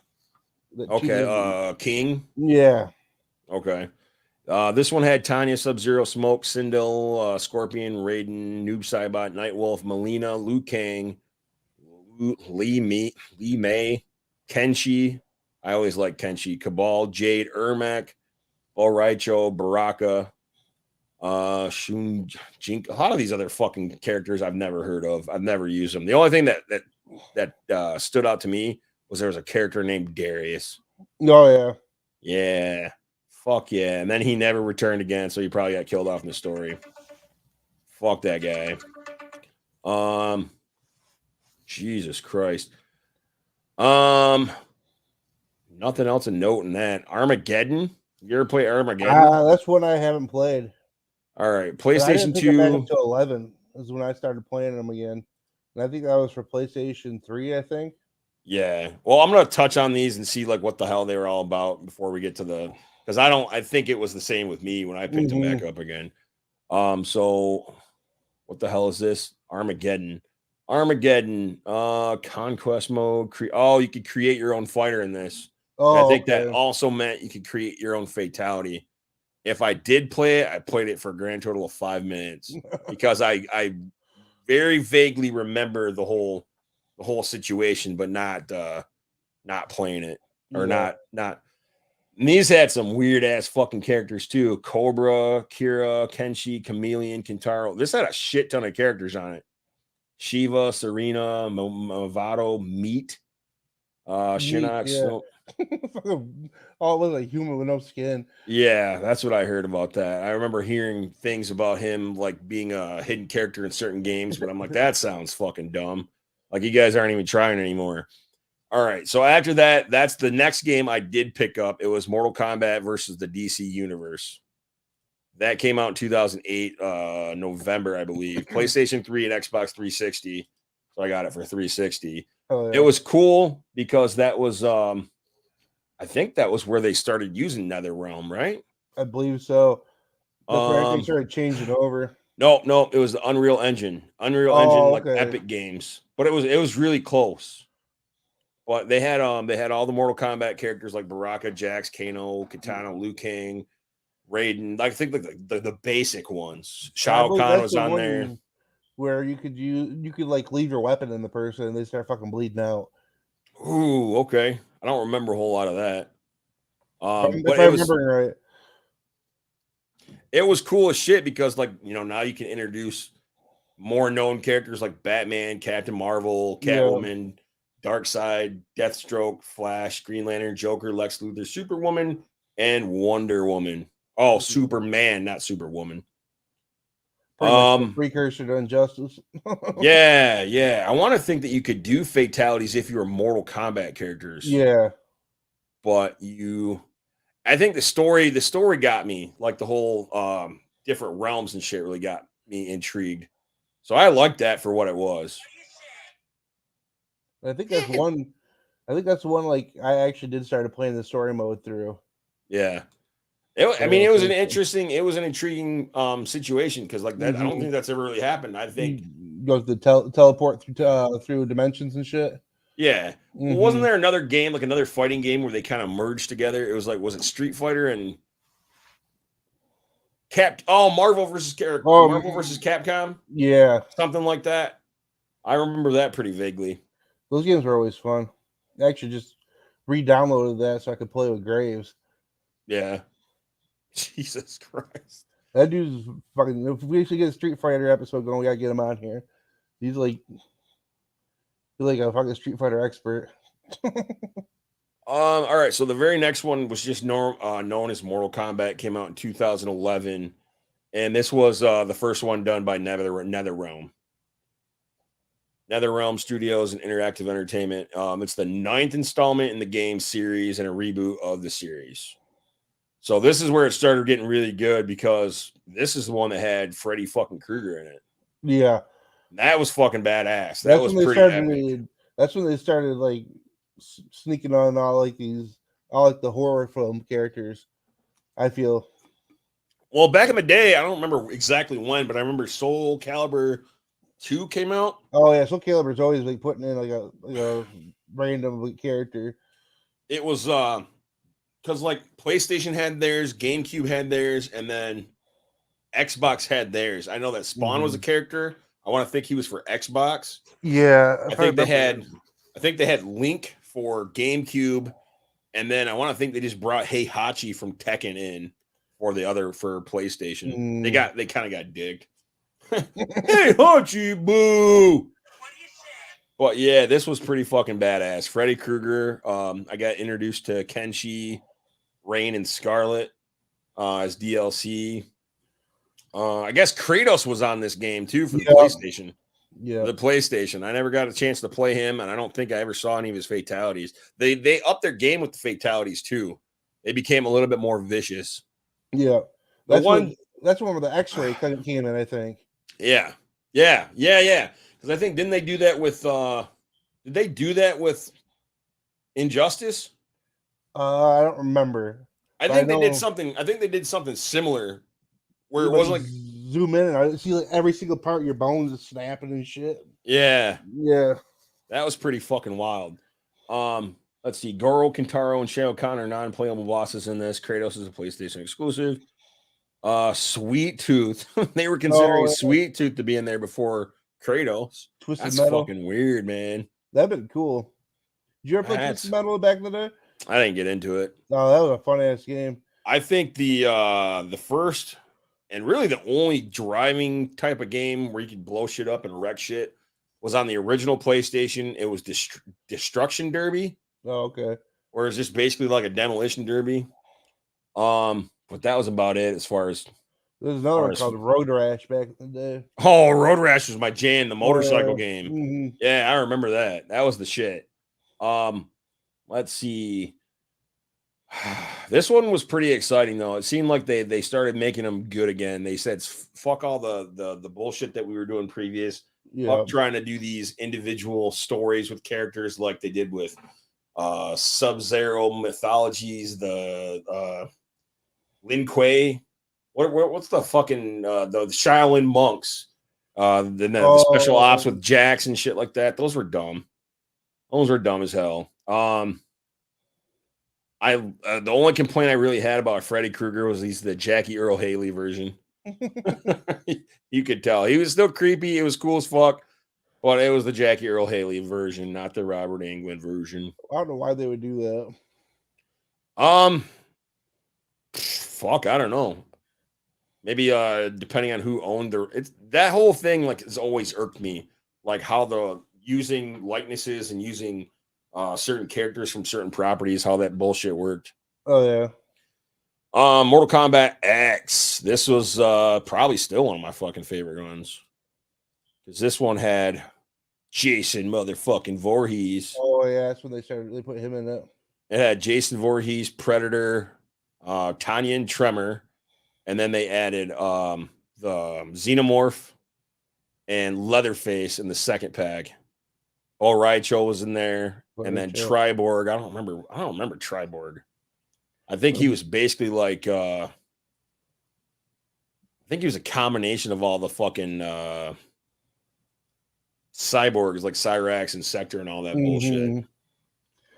Speaker 5: Okay, King.
Speaker 6: Yeah.
Speaker 5: Okay. This one had Tanya, Sub-Zero, Smoke, Sindel, Scorpion, Raiden, Noob Saibot, Nightwolf, Melina, Liu Kang, Li Mei, Kenshi. I always like Kenshi. Cabal, Jade, Ermac, Boraicho, Baraka, Shun Jink. A lot of these other fucking characters I've never heard of. I've never used them. The only thing that stood out to me was there was a character named Darius.
Speaker 6: Oh yeah.
Speaker 5: Yeah. Fuck yeah. And then he never returned again, so he probably got killed off in the story. Fuck that guy. Jesus Christ. Nothing else of note in that. Armageddon? You ever play Armageddon?
Speaker 6: That's one I haven't played.
Speaker 5: All right. PlayStation 2.
Speaker 6: Until 11 is when I started playing them again. And I think that was for PlayStation 3, I think.
Speaker 5: Yeah. Well, I'm going to touch on these and see like what the hell they were all about before we get to the, because I think it was the same with me when I picked them back up again. So what the hell is this? Armageddon, conquest mode. You could create your own fighter in this. I think that also meant you could create your own fatality. If I did play it, I played it for a grand total of 5 minutes because I very vaguely remember the whole situation, but not playing it or not. And these had some weird ass fucking characters too. Cobra, Kira, Kenshi, Chameleon, Kintaro. This had a shit ton of characters on it. Shiva, Serena, Movado, Meat, Shinnok.
Speaker 6: Yeah. All look like human with no skin.
Speaker 5: Yeah, that's what I heard about that. I remember hearing things about him like being a hidden character in certain games, but I'm like, that sounds fucking dumb. Like, you guys aren't even trying anymore. All right, so after that, that's the next game I did pick up. It was Mortal Kombat versus the DC Universe. That came out in 2008, November, I believe. PlayStation 3 and Xbox 360. So I got it for 360.
Speaker 6: Oh, yeah.
Speaker 5: It was cool because that was, I think that was where they started using NetherRealm, right?
Speaker 6: I believe so. That's where everything started changing over.
Speaker 5: No, it was the Unreal Engine. Like
Speaker 6: okay.
Speaker 5: Epic Games. But it was really close. But they had all the Mortal Kombat characters like Baraka, Jax, Kano, Kitana, Liu Kang, Raiden. I think like the basic ones. Shao Kahn was on there.
Speaker 6: Where you could like leave your weapon in the person and they start fucking bleeding out.
Speaker 5: Ooh, okay. I don't remember a whole lot of that.
Speaker 6: If
Speaker 5: But
Speaker 6: I remember right.
Speaker 5: It was cool as shit because, like, you know, now you can introduce more known characters like Batman, Captain Marvel, Catwoman, Darkseid, Deathstroke, Flash, Green Lantern, Joker, Lex Luthor, Superwoman, and Wonder Woman. Oh, Superman, not Superwoman.
Speaker 6: Precursor to Injustice.
Speaker 5: yeah. I want to think that you could do fatalities if you were Mortal Kombat characters.
Speaker 6: Yeah.
Speaker 5: But I think the story got me, like the whole different realms and shit really got me intrigued. So I liked that for what it was.
Speaker 6: I think that's one like I actually did start playing the story mode through.
Speaker 5: Yeah. It was an intriguing situation because like that, I don't think that's ever really happened. I think
Speaker 6: goes to teleport through dimensions and shit.
Speaker 5: Yeah. Well, wasn't there another game, like another fighting game where they kind of merged together? It was like, was it Street Fighter and Marvel versus Capcom?
Speaker 6: Yeah.
Speaker 5: Something like that. I remember that pretty vaguely.
Speaker 6: Those games were always fun. I actually just re-downloaded that so I could play with Graves.
Speaker 5: Yeah. Jesus Christ.
Speaker 6: That dude's fucking. If we actually get a Street Fighter episode going, we gotta get him on here. He's like a fucking Street Fighter expert.
Speaker 5: All right. So the very next one was just known as Mortal Kombat. Came out in 2011, and this was the first one done by NetherRealm. NetherRealm Studios and Interactive Entertainment. It's the 9th installment in the game series and a reboot of the series. So this is where it started getting really good because this is the one that had Freddy fucking Krueger in it.
Speaker 6: Yeah.
Speaker 5: That was fucking badass. That was pretty epic.
Speaker 6: That's when they started like sneaking on all the horror film characters. I feel.
Speaker 5: Well, back in the day, I don't remember exactly when, but I remember Soul Calibur 2 came out.
Speaker 6: Oh yeah, Soul Calibur's always like putting in like a random character.
Speaker 5: It was because like PlayStation had theirs, GameCube had theirs, and then Xbox had theirs. I know that Spawn was a character. I want to think he was for Xbox.
Speaker 6: Yeah,
Speaker 5: I think they had Link for GameCube, and then I want to think they just brought Heihachi from Tekken in for PlayStation. They kind of got digged. Heihachi, boo! But yeah, this was pretty fucking badass. Freddy Krueger. I got introduced to Kenshi, Rain, and Scarlet as DLC. I guess Kratos was on this game too for the PlayStation. Yeah, the PlayStation. I never got a chance to play him, and I don't think I ever saw any of his fatalities. They upped their game with the fatalities too. They became a little bit more vicious.
Speaker 6: Yeah, that's one where the X-ray came in. I think.
Speaker 5: Yeah. Because I think didn't they do that with? Did they do that with Injustice?
Speaker 6: I don't remember.
Speaker 5: I think they did something. I think they did something similar. Where it wasn't like
Speaker 6: zoom in and I see like every single part of your bones is snapping and shit.
Speaker 5: Yeah.
Speaker 6: That
Speaker 5: was pretty fucking wild. Let's see. Goro, Kintaro, and Shao Kahn are non-playable bosses in this. Kratos is a PlayStation exclusive. Sweet Tooth. They were considering Sweet Tooth to be in there before Kratos.
Speaker 6: Twisted Metal.
Speaker 5: Fucking weird, man.
Speaker 6: That'd been cool. Did you ever play Twisted Metal back in the day?
Speaker 5: I didn't get into it.
Speaker 6: No, that was a fun ass game.
Speaker 5: I think the first and really the only driving type of game where you could blow shit up and wreck shit was on the original PlayStation. It was Destruction Derby.
Speaker 6: Oh, okay.
Speaker 5: Where it's just basically like a demolition derby. But that was about it as far as.
Speaker 6: There's another one called Road Rash back in the day.
Speaker 5: Oh, Road Rash was my jam, the motorcycle game. Yeah, I remember that. That was the shit. Let's see. This one was pretty exciting though. It seemed like they started making them good again. They said fuck all the bullshit that we were doing previous.
Speaker 6: Yeah.
Speaker 5: Fuck trying to do these individual stories with characters like they did with Sub-Zero mythologies, the Lin Kuei. What's the fucking the Shaolin monks? The special ops with Jax and shit like that. Those were dumb. Those were dumb as hell. The only complaint I really had about Freddy Krueger was he's the Jackie Earl Haley version. You could tell he was still creepy. It was cool as fuck, but it was the Jackie Earl Haley version, not the Robert Englund version.
Speaker 6: I don't know why they would do that.
Speaker 5: Fuck, I don't know. Maybe depending on who owned that whole thing, like, has always irked me, like how the using likenesses and using certain characters from certain properties, how that bullshit worked.
Speaker 6: Oh yeah.
Speaker 5: Mortal Kombat X. This was probably still one of my fucking favorite ones, because this one had Jason motherfucking Voorhees.
Speaker 6: Oh yeah, that's when they put him in it.
Speaker 5: It had Jason Voorhees, Predator, Tanya and Tremor, and then they added the Xenomorph and Leatherface in the second pack. Raicho was in there, and then Triborg. I don't remember Triborg. I think he was basically like I think he was a combination of all the fucking cyborgs like Cyrax and Sector and all that bullshit.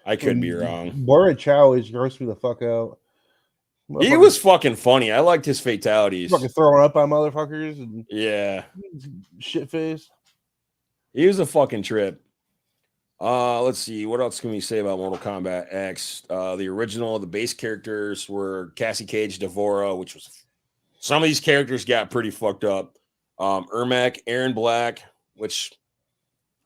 Speaker 5: I could be wrong.
Speaker 6: Bora Chow is grossed me the fuck out.
Speaker 5: He was fucking funny. I liked his fatalities.
Speaker 6: Fucking throwing up on motherfuckers and
Speaker 5: yeah,
Speaker 6: shit face.
Speaker 5: He was a fucking trip. Let's see. What else can we say about Mortal Kombat X? The original, the base characters were Cassie Cage, Devora, which was some of these characters got pretty fucked up. Ermac, Aaron Black, which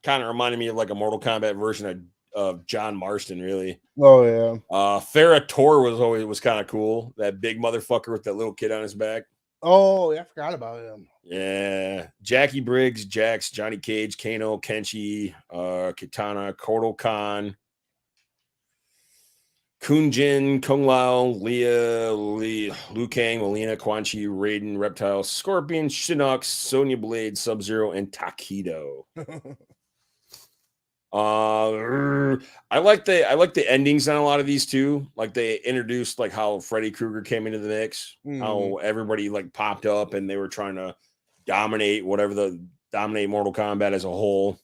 Speaker 5: kind of reminded me of like a Mortal Kombat version of John Marston, really.
Speaker 6: Oh yeah.
Speaker 5: Farrah Tor was kind of cool. That big motherfucker with that little kid on his back.
Speaker 6: Oh, yeah, I forgot about him.
Speaker 5: Yeah. Jackie Briggs, Jax, Johnny Cage, Kano, Kenshi, Kitana, Kotal Khan, Kunjin, Kung Lao, Leah, Liu Kang, Melina, Quan Chi, Raiden, Reptile, Scorpion, Shinnok, Sonya Blade, Sub-Zero, and Takedo. I like the endings on a lot of these too. Like they introduced like how Freddy Krueger came into the mix, how everybody like popped up and they were trying to dominate Mortal Kombat as a whole.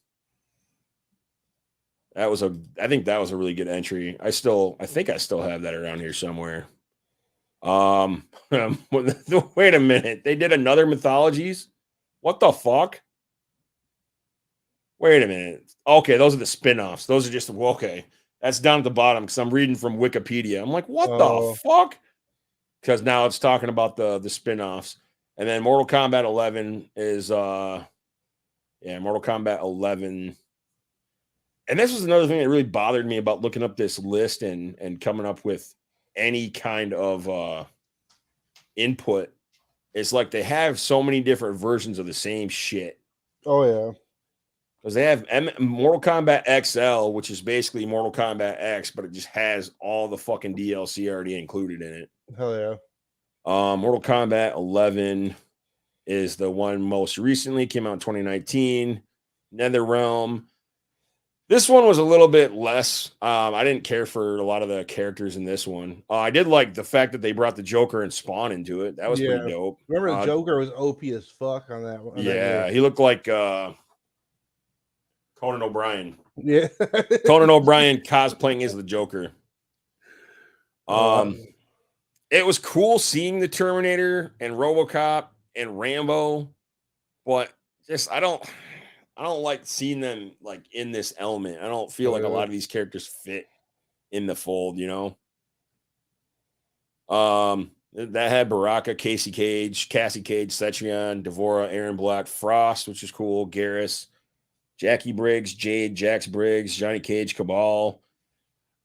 Speaker 5: I think that was a really good entry. I think I still have that around here somewhere. Wait a minute. They did another mythologies? What the fuck? Wait a minute. Okay, those are the spin-offs. Those are just okay. That's down at the bottom because I'm reading from Wikipedia. I'm like, what the fuck? Because now it's talking about the spin-offs. And then Mortal Kombat 11 is Mortal Kombat 11. And this was another thing that really bothered me about looking up this list and coming up with any kind of input. It's like they have so many different versions of the same shit.
Speaker 6: Oh yeah.
Speaker 5: Because they have Mortal Kombat XL, which is basically Mortal Kombat X, but it just has all the fucking DLC already included in it.
Speaker 6: Hell yeah.
Speaker 5: Mortal Kombat 11 is the one most recently, came out in 2019. NetherRealm. This one was a little bit less. I didn't care for a lot of the characters in this one. I did like the fact that they brought the Joker and Spawn into it. That was pretty dope.
Speaker 6: Remember the Joker was OP as fuck on that one.
Speaker 5: He looked like Conan O'Brien.
Speaker 6: Yeah.
Speaker 5: Conan O'Brien cosplaying as the Joker. It was cool seeing the Terminator and RoboCop and Rambo, but just I don't like seeing them like in this element. I don't feel like a lot of these characters fit in the fold, you know. That had Baraka, Cassie Cage, Cetrion, Devora, Aaron Black, Frost, which is cool, Garrus, Jackie Briggs, Jade, Jax Briggs, Johnny Cage, Cabal.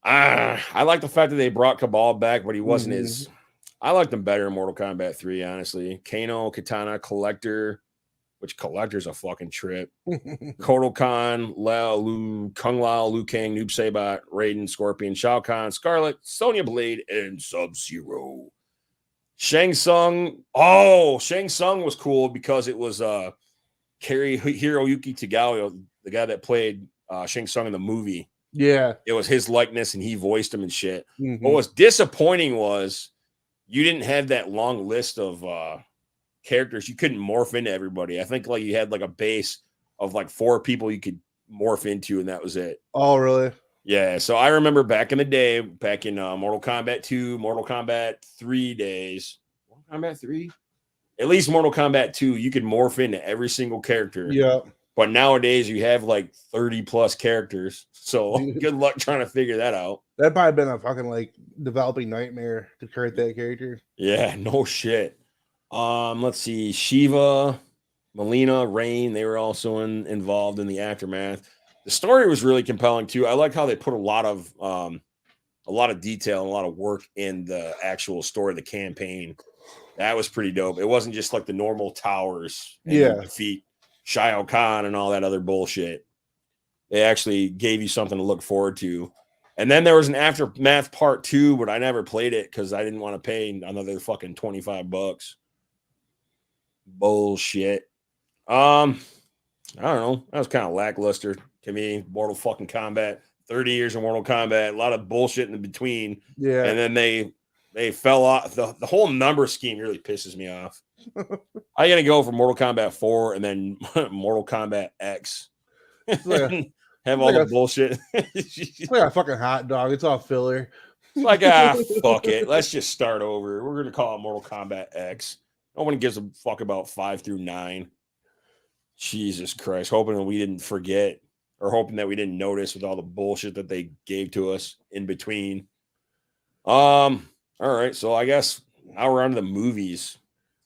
Speaker 5: I like the fact that they brought Cabal back, but he wasn't as. I liked him better in Mortal Kombat 3, honestly. Kano, Katana, Collector, which collector's a fucking trip. Kodokan, Kung Lao, Liu Kang, Noob Saibot, Raiden, Scorpion, Shao Kahn, Scarlet, Sonya Blade, and Sub-Zero. Shang Tsung. Oh, Shang Tsung was cool because it was Hiroyuki Tagawa, the guy that played Shang Tsung in the movie.
Speaker 6: Yeah.
Speaker 5: It was his likeness and he voiced him and shit.
Speaker 6: Mhm.
Speaker 5: What was disappointing was you didn't have that long list of characters. You couldn't morph into everybody. I think like you had like a base of like 4 people you could morph into, and that was it.
Speaker 6: Oh, really?
Speaker 5: Yeah. So I remember back in the day, back in Mortal Kombat 2, Mortal Kombat 3 days, Mortal Kombat 3, at least Mortal Kombat 2, you could morph into every single character.
Speaker 6: Yeah.
Speaker 5: But nowadays you have like 30 plus characters. So good luck trying to figure that out.
Speaker 6: That'd probably been a fucking like developing nightmare to create that character.
Speaker 5: Yeah, no shit. Let's see. Shiva, Melina, Rain, they were also involved in the aftermath. The story was really compelling too. I like how they put a lot of detail and a lot of work in the actual story, the campaign. That was pretty dope. It wasn't just like the normal towers and you defeat Shao Kahn and all that other bullshit. They actually gave you something to look forward to. And then there was an aftermath part 2, but I never played it because I didn't want to pay another fucking $25. Bullshit. I don't know. That was kind of lackluster to me. Mortal fucking Kombat. 30 years of Mortal Kombat. A lot of bullshit in between.
Speaker 6: Yeah.
Speaker 5: And then they fell off. The whole number scheme really pisses me off. I gotta go for Mortal Kombat 4 and then Mortal Kombat X.
Speaker 6: Like
Speaker 5: have all the bullshit.
Speaker 6: It's like a fucking hot dog. It's all filler.
Speaker 5: It's like, fuck it. Let's just start over. We're gonna call it Mortal Kombat X. No one gives a fuck about 5 through 9. Jesus Christ. Hoping that we didn't forget or hoping that we didn't notice with all the bullshit that they gave to us in between. All right. So I guess now we're on to the movies.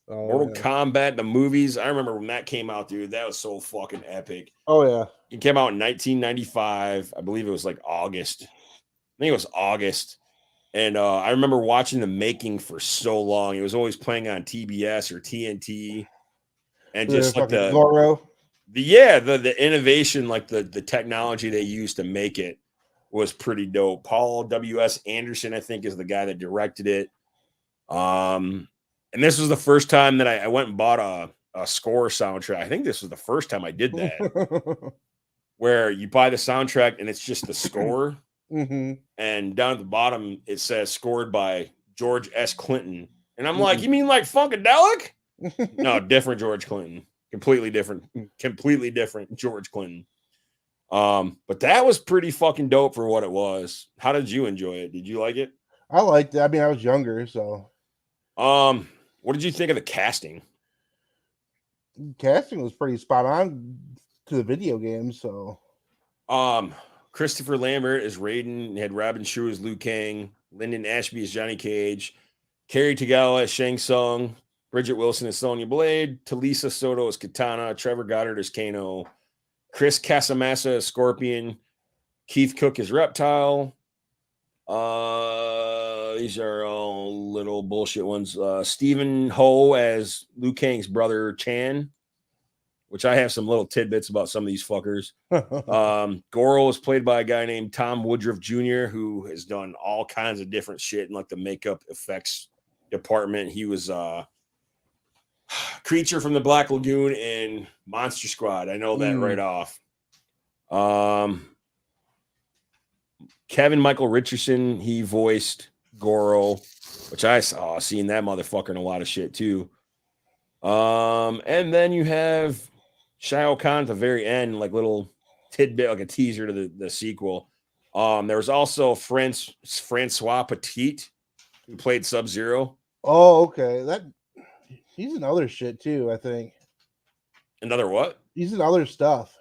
Speaker 6: Oh,
Speaker 5: Mortal
Speaker 6: yeah.
Speaker 5: Kombat, the movies. I remember when that came out, dude. That was so fucking epic.
Speaker 6: Oh, yeah.
Speaker 5: It came out in 1995. I believe it was like August. I think it was August. And I remember watching the making for so long. It was always playing on TBS or TNT. And just like the
Speaker 6: Goro.
Speaker 5: The innovation, like the technology they used to make it was pretty dope. Paul W.S. Anderson, I think, is the guy that directed it. And this was the first time that I went and bought a score soundtrack. I think this was the first time I did that. Where you buy the soundtrack and it's just the score.
Speaker 6: Mm-hmm.
Speaker 5: And down at the bottom, it says scored by George S. Clinton. And I'm like, you mean like Funkadelic? No, different George Clinton. Completely different George Clinton. But that was pretty fucking dope for what it was. How did you enjoy it? Did you like it?
Speaker 6: I liked it. I mean, I was younger, so.
Speaker 5: What did you think of the casting?
Speaker 6: Casting was pretty spot on to the video game, so.
Speaker 5: Christopher Lambert as Raiden, had Robin Shou as Liu Kang, Lyndon Ashby as Johnny Cage, Kerry Tagawa as Shang Tsung, Bridget Wilson as Sonya Blade, Talisa Soto as Katana, Trevor Goddard as Kano, Chris Casamassa as Scorpion, Keith Cook as Reptile. These are all little bullshit ones. Stephen Ho as Liu Kang's brother Chan, which I have some little tidbits about some of these fuckers. Goro is played by a guy named Tom Woodruff Jr., who has done all kinds of different shit in like the makeup effects department. He was Creature from the Black Lagoon and Monster Squad. I know that right off. Kevin Michael Richardson, he voiced Goro, which I saw seeing that motherfucker in a lot of shit too. And then you have Shao Kahn at the very end, like little tidbit, like a teaser to the sequel. There was also Francois Petit, who played Sub-Zero.
Speaker 6: Oh, okay. He's in other shit too, I think.
Speaker 5: Another what?
Speaker 6: He's in other stuff.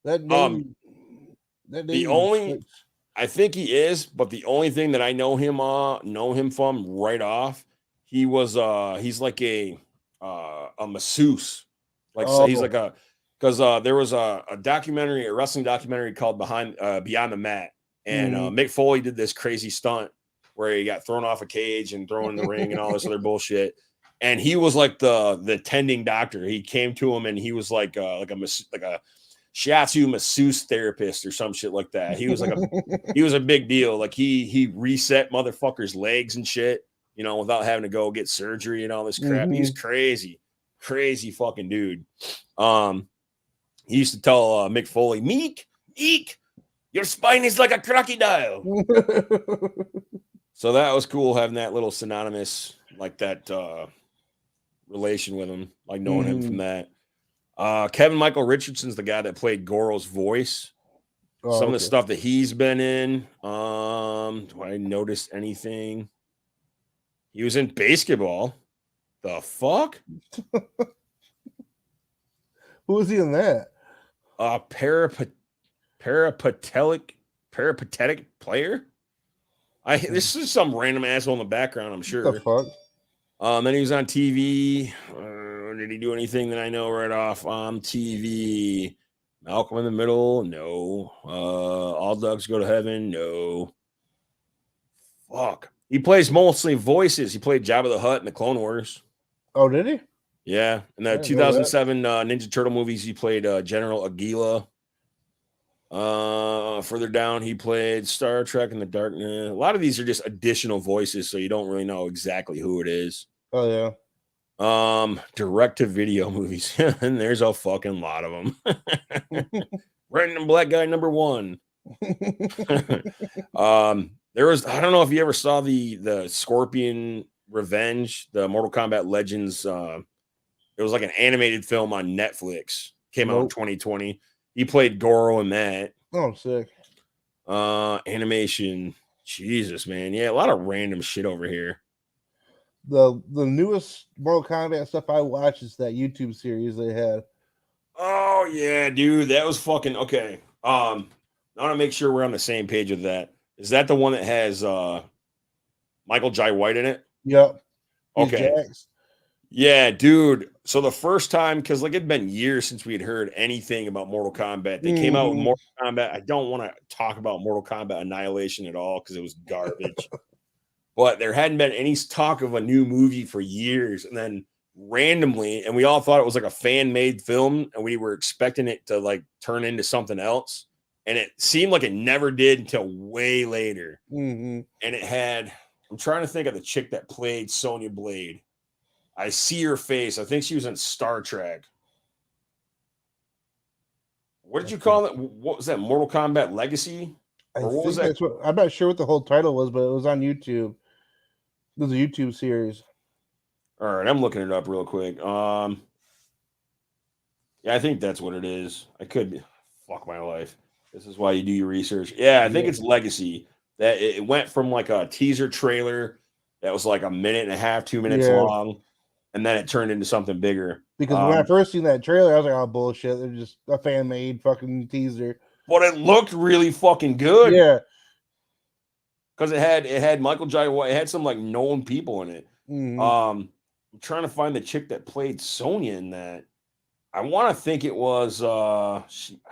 Speaker 6: That name,
Speaker 5: I think he is, but the only thing that I know him from right off, he's like a masseuse. He's like because there was a wrestling documentary called Beyond the Mat, and Mick Foley did this crazy stunt where he got thrown off a cage and thrown in the ring and all this other bullshit. And he was like the tending doctor. He came to him and he was like a shiatsu masseuse therapist or some shit like that. He was like he was a big deal. Like he reset motherfuckers' legs and shit, you know, without having to go get surgery and all this crap. He's crazy fucking dude. He used to tell Mick Foley, Meek, your spine is like a crocodile. So that was cool having that little synonymous, like that relation with him, like knowing him from that. Kevin Michael Richardson's the guy that played Goro's voice. Some of the stuff that he's been in. Do I notice anything? He was in Basketball. The fuck?
Speaker 6: Who was he in that?
Speaker 5: Peripatetic player. This is some random asshole in the background, I'm sure.
Speaker 6: What the fuck?
Speaker 5: Then he was on TV. Did he do anything that I know right off on TV? Malcolm in the Middle? No. All Dogs Go to Heaven? No. Fuck. He plays mostly voices. He played Jabba the Hutt in the Clone Wars.
Speaker 6: Oh, did he?
Speaker 5: Yeah. In the 2007 Ninja Turtle movies, he played General Aguila. Further down, he played Star Trek in the Darkness. A lot of these are just additional voices, so you don't really know exactly who it is.
Speaker 6: Oh, yeah.
Speaker 5: Direct to video movies. And there's a fucking lot of them. Random Black Guy #1. There was, I don't know if you ever saw the Scorpion Revenge, the Mortal Kombat Legends. It was like an animated film on Netflix. Came out in 2020. He played Goro in that.
Speaker 6: Oh, sick.
Speaker 5: Animation. Jesus, man. Yeah, a lot of random shit over here.
Speaker 6: The newest Mortal Kombat stuff I watched is that YouTube series they had.
Speaker 5: Oh yeah, dude, that was fucking okay. I want to make sure we're on the same page with that. Is that the one that has Michael Jai White in it?
Speaker 6: Yep.
Speaker 5: Okay. Yeah, dude. So the first time, because like it'd been years since we had heard anything about Mortal Kombat. They came out with Mortal Kombat. I don't want to talk about Mortal Kombat Annihilation at all because it was garbage. But there hadn't been any talk of a new movie for years. And then randomly, and we all thought it was like a fan-made film, and we were expecting it to like turn into something else. And it seemed like it never did until way later. And it had, I'm trying to think of the chick that played Sonya Blade. I see her face. I think she was in Star Trek. What did you call it? What was that? Mortal Kombat Legacy?
Speaker 6: I'm not sure what the whole title was, but it was on YouTube. It was a YouTube series.
Speaker 5: All right, I'm looking it up real quick. Yeah, I think that's what it is. I could be. Fuck my life. This is why you do your research. Yeah, I think it's Legacy. That it went from like a teaser trailer that was like a minute and a half, 2 minutes long, and then it turned into something bigger.
Speaker 6: Because when I first seen that trailer, I was like, "Oh bullshit! They're just a fan made fucking teaser."
Speaker 5: But it looked really fucking good.
Speaker 6: Yeah.
Speaker 5: Because it had Michael Jai White. It had some like known people in it. I'm trying to find the chick that played Sonya in that. I want to think it was. I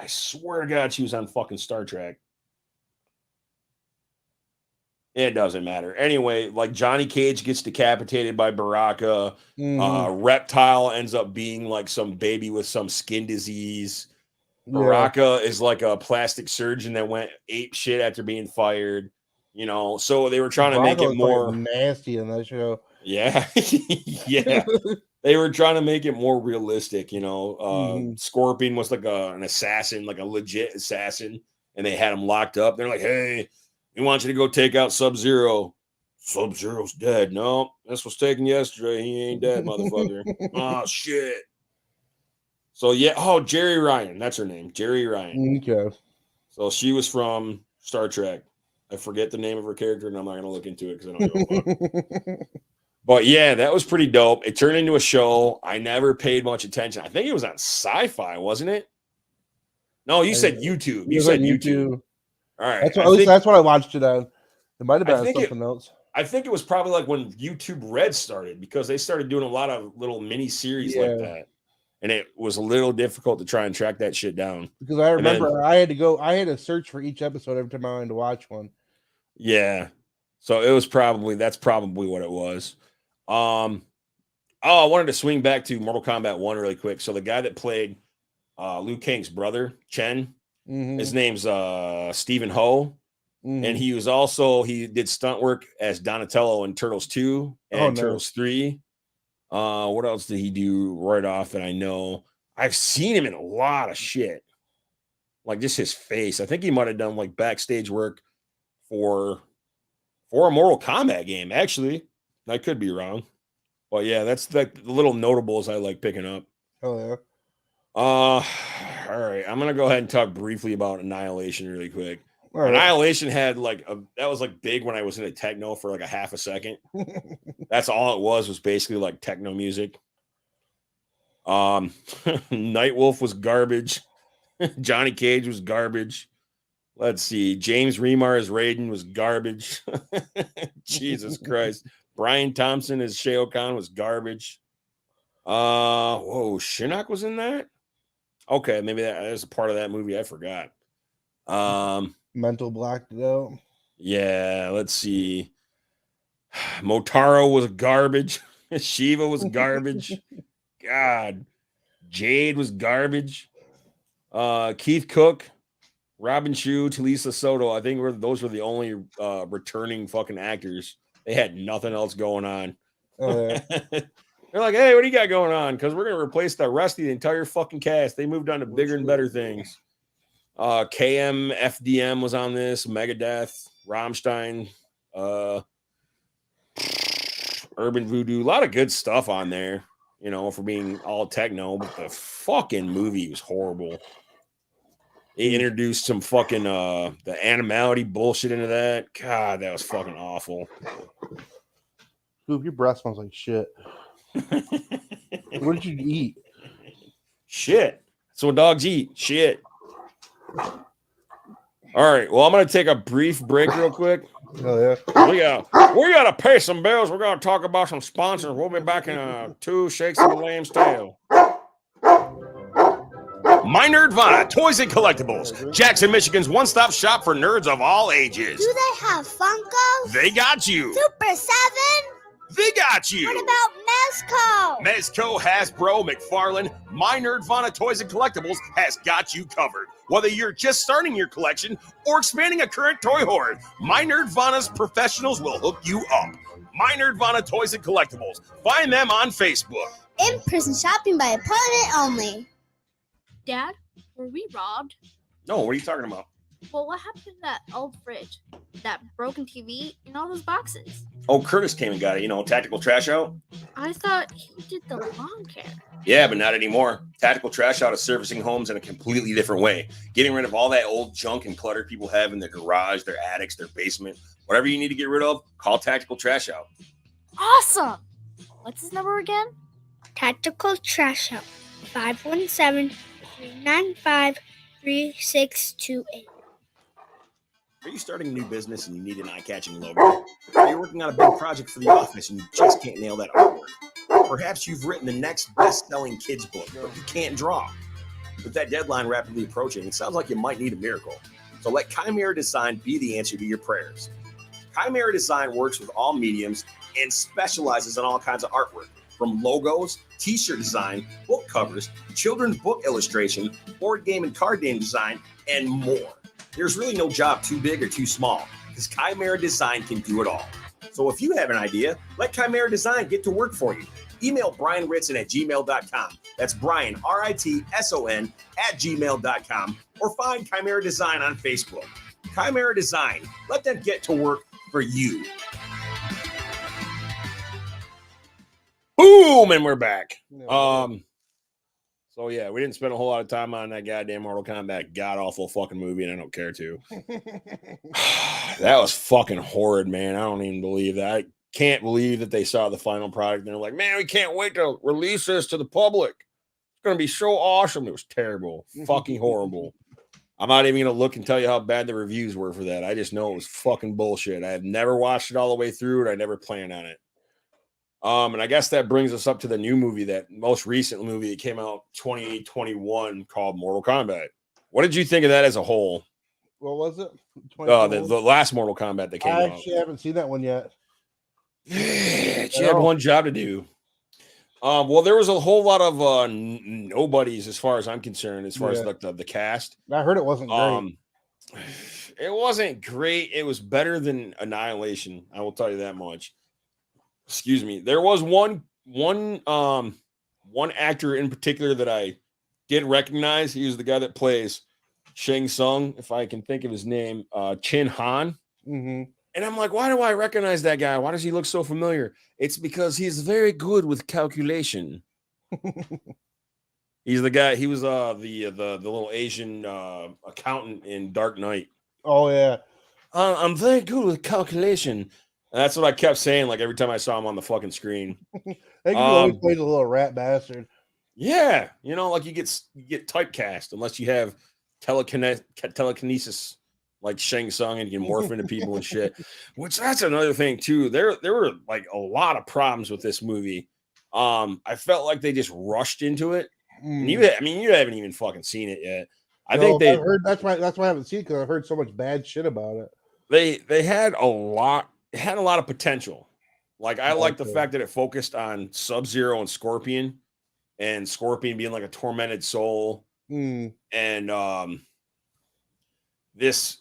Speaker 5: swear to God, she was on fucking Star Trek. It doesn't matter. Anyway, like Johnny Cage gets decapitated by Baraka. Reptile ends up being like some baby with some skin disease. Baraka is like a plastic surgeon that went ape shit after being fired. You know, so they were trying to make it more
Speaker 6: nasty in that show.
Speaker 5: Yeah. Yeah. They were trying to make it more realistic, you know. Scorpion was like an assassin, like a legit assassin, and they had him locked up. They're like, hey, we want you to go take out Sub-Zero. Sub-Zero's dead. No, this was taken yesterday. He ain't dead, motherfucker. Oh, shit. So, yeah. Oh, Jerry Ryan. That's her name. Jerry Ryan.
Speaker 6: Okay.
Speaker 5: So she was from Star Trek. I forget the name of her character, and I'm not going to look into it because I don't know. But yeah, that was pretty dope. It turned into a show. I never paid much attention. I think it was on Sci-Fi, wasn't it? No, you said YouTube. You said YouTube. All right.
Speaker 6: That's what I watched it on. It might have been on something else.
Speaker 5: I think it was probably like when YouTube Red started, because they started doing a lot of little mini series like that. And it was a little difficult to try and track that shit down.
Speaker 6: Because I remember I had to search for each episode every time I wanted to watch one.
Speaker 5: Yeah. So it was that's probably what it was. I Oh, I wanted to swing back to Mortal Kombat 1 really quick. So the guy that played Liu Kang's brother, Chen, his name's Stephen Ho. And he was also, he did stunt work as Donatello in Turtles 2 and Turtles 3. What else did he do right off that I know? I've seen him in a lot of shit. Like just his face. I think he might have done like backstage work for a Mortal Kombat game, actually. I could be wrong. But yeah, that's like the little notables I like picking up.
Speaker 6: Oh yeah.
Speaker 5: All right. I'm gonna go ahead and talk briefly about Annihilation really quick.
Speaker 6: Right.
Speaker 5: Annihilation had like that was like big when I was into techno for like a half a second. That's all it was basically like techno music. Nightwolf was garbage. Johnny Cage was garbage. Let's see. James Remar as Raiden was garbage. Jesus Christ. Brian Thompson as Shao Kahn was garbage. Shinnok was in that? Okay, maybe that is a part of that movie. I forgot.
Speaker 6: Mental blacked out.
Speaker 5: Yeah, let's see. Motaro was garbage. Shiva was garbage. God. Jade was garbage. Keith Cook, Robin Shue, Talisa Soto. I think those were the only returning fucking actors. They had nothing else going on. They're like, hey, what do you got going on? Because we're going to replace the rest of the entire fucking cast. They moved on to bigger and better things. KM, FDM was on this. Megadeth, Rammstein, Urban Voodoo. A lot of good stuff on there, you know, for being all techno. But the fucking movie was horrible. They introduced some fucking the animality bullshit into that. God, that was fucking awful.
Speaker 6: Dude, your breath smells like shit. What did you eat?
Speaker 5: Shit. That's what dogs eat. Shit. All right. Well, I'm gonna take a brief break real quick.
Speaker 6: Oh yeah.
Speaker 5: We gotta pay some bills. We're gonna talk about some sponsors. We'll be back in 2 shakes of a lamb's tail. MyNerdvana, toys and collectibles. Jackson, Michigan's one-stop shop for nerds of all ages.
Speaker 7: Do they have Funkos?
Speaker 5: They got you.
Speaker 7: Super 7?
Speaker 5: They got you.
Speaker 7: What about Mezco?
Speaker 5: Mezco, Hasbro, McFarlane, MyNerdvana Toys and Collectibles has got you covered. Whether you're just starting your collection or expanding a current toy hoard, MyNerdvana's professionals will hook you up. MyNerdvana Toys and Collectibles. Find them on Facebook.
Speaker 7: In-person shopping by appointment only.
Speaker 8: Dad, were we robbed?
Speaker 5: No, what are you talking about?
Speaker 8: Well, what happened to that old fridge, that broken TV, and all those boxes?
Speaker 5: Oh, Curtis came and got it. You know, Tactical Trash Out.
Speaker 8: I thought he did the lawn care.
Speaker 5: Yeah, but not anymore. Tactical Trash Out is servicing homes in a completely different way. Getting rid of all that old junk and clutter people have in their garage, their attics, their basement. Whatever you need to get rid of, call Tactical Trash Out.
Speaker 8: Awesome! What's his number again?
Speaker 7: Tactical Trash Out. 517-395-3628.
Speaker 5: Are you starting a new business and you need an eye-catching logo? Are you working on a big project for the office and you just can't nail that artwork? Perhaps you've written the next best-selling kids book, but you can't draw. With that deadline rapidly approaching, it sounds like you might need a miracle. So let Chimera Design be the answer to your prayers. Chimera Design works with all mediums and specializes in all kinds of artwork, from logos, t-shirt design, book covers, children's book illustration, board game and card game design, and more. There's really no job too big or too small, because Chimera Design can do it all. So if you have an idea, let Chimera Design get to work for you. Email Brian Ritson at gmail.com. That's Brian, R-I-T-S-O-N, at gmail.com, or find Chimera Design on Facebook. Chimera Design, let them get to work for you. Boom, and we're back. So yeah, we didn't spend a whole lot of time on that goddamn Mortal Kombat god-awful fucking movie, and I don't care to. That was fucking horrid, man. I don't even believe that. I can't believe that they saw the final product and they're like, man, we can't wait to release this to the public. It's going to be so awesome. It was terrible. Fucking horrible. I'm not even going to look and tell you how bad the reviews were for that. I just know it was fucking bullshit. I have never watched it all the way through, and I never planned on it. And I guess that brings us up to the new movie, that most recent movie that came out 2021 called Mortal Kombat. What did you think of that as a whole?
Speaker 6: What was it?
Speaker 5: The last Mortal Kombat that came out.
Speaker 6: I actually haven't seen that one yet.
Speaker 5: She had one job to do. Well, there was a whole lot of nobodies as far as I'm concerned, as far as
Speaker 6: Yeah.
Speaker 5: like the cast.
Speaker 6: I heard it wasn't great.
Speaker 5: It wasn't great. It was better than Annihilation. I will tell you that much. Excuse me. There was one actor in particular that I didn't recognize. He was the guy that plays Shang Tsung, if I can think of his name, Chin Han.
Speaker 6: Mm-hmm.
Speaker 5: And I'm like, why do I recognize that guy? Why does he look so familiar? It's because he's very good with calculation. He's the guy. He was the little Asian accountant in Dark Knight.
Speaker 6: Oh yeah.
Speaker 5: I'm very good with calculation. And that's what I kept saying. Like every time I saw him on the fucking screen.
Speaker 6: I think he always plays a little rat bastard.
Speaker 5: Yeah, like you get typecast unless you have telekinesis. Like Shang Tsung, and you can morph into people and shit. Which that's another thing too. There were like a lot of problems with this movie. I felt like they just rushed into it. And you haven't even fucking seen it yet. I think
Speaker 6: I've heard that's why I haven't seen it, because I've heard so much bad shit about it.
Speaker 5: They had a lot. It had a lot of potential. Like I like the fact that it focused on Sub-Zero and Scorpion being like a tormented soul, and this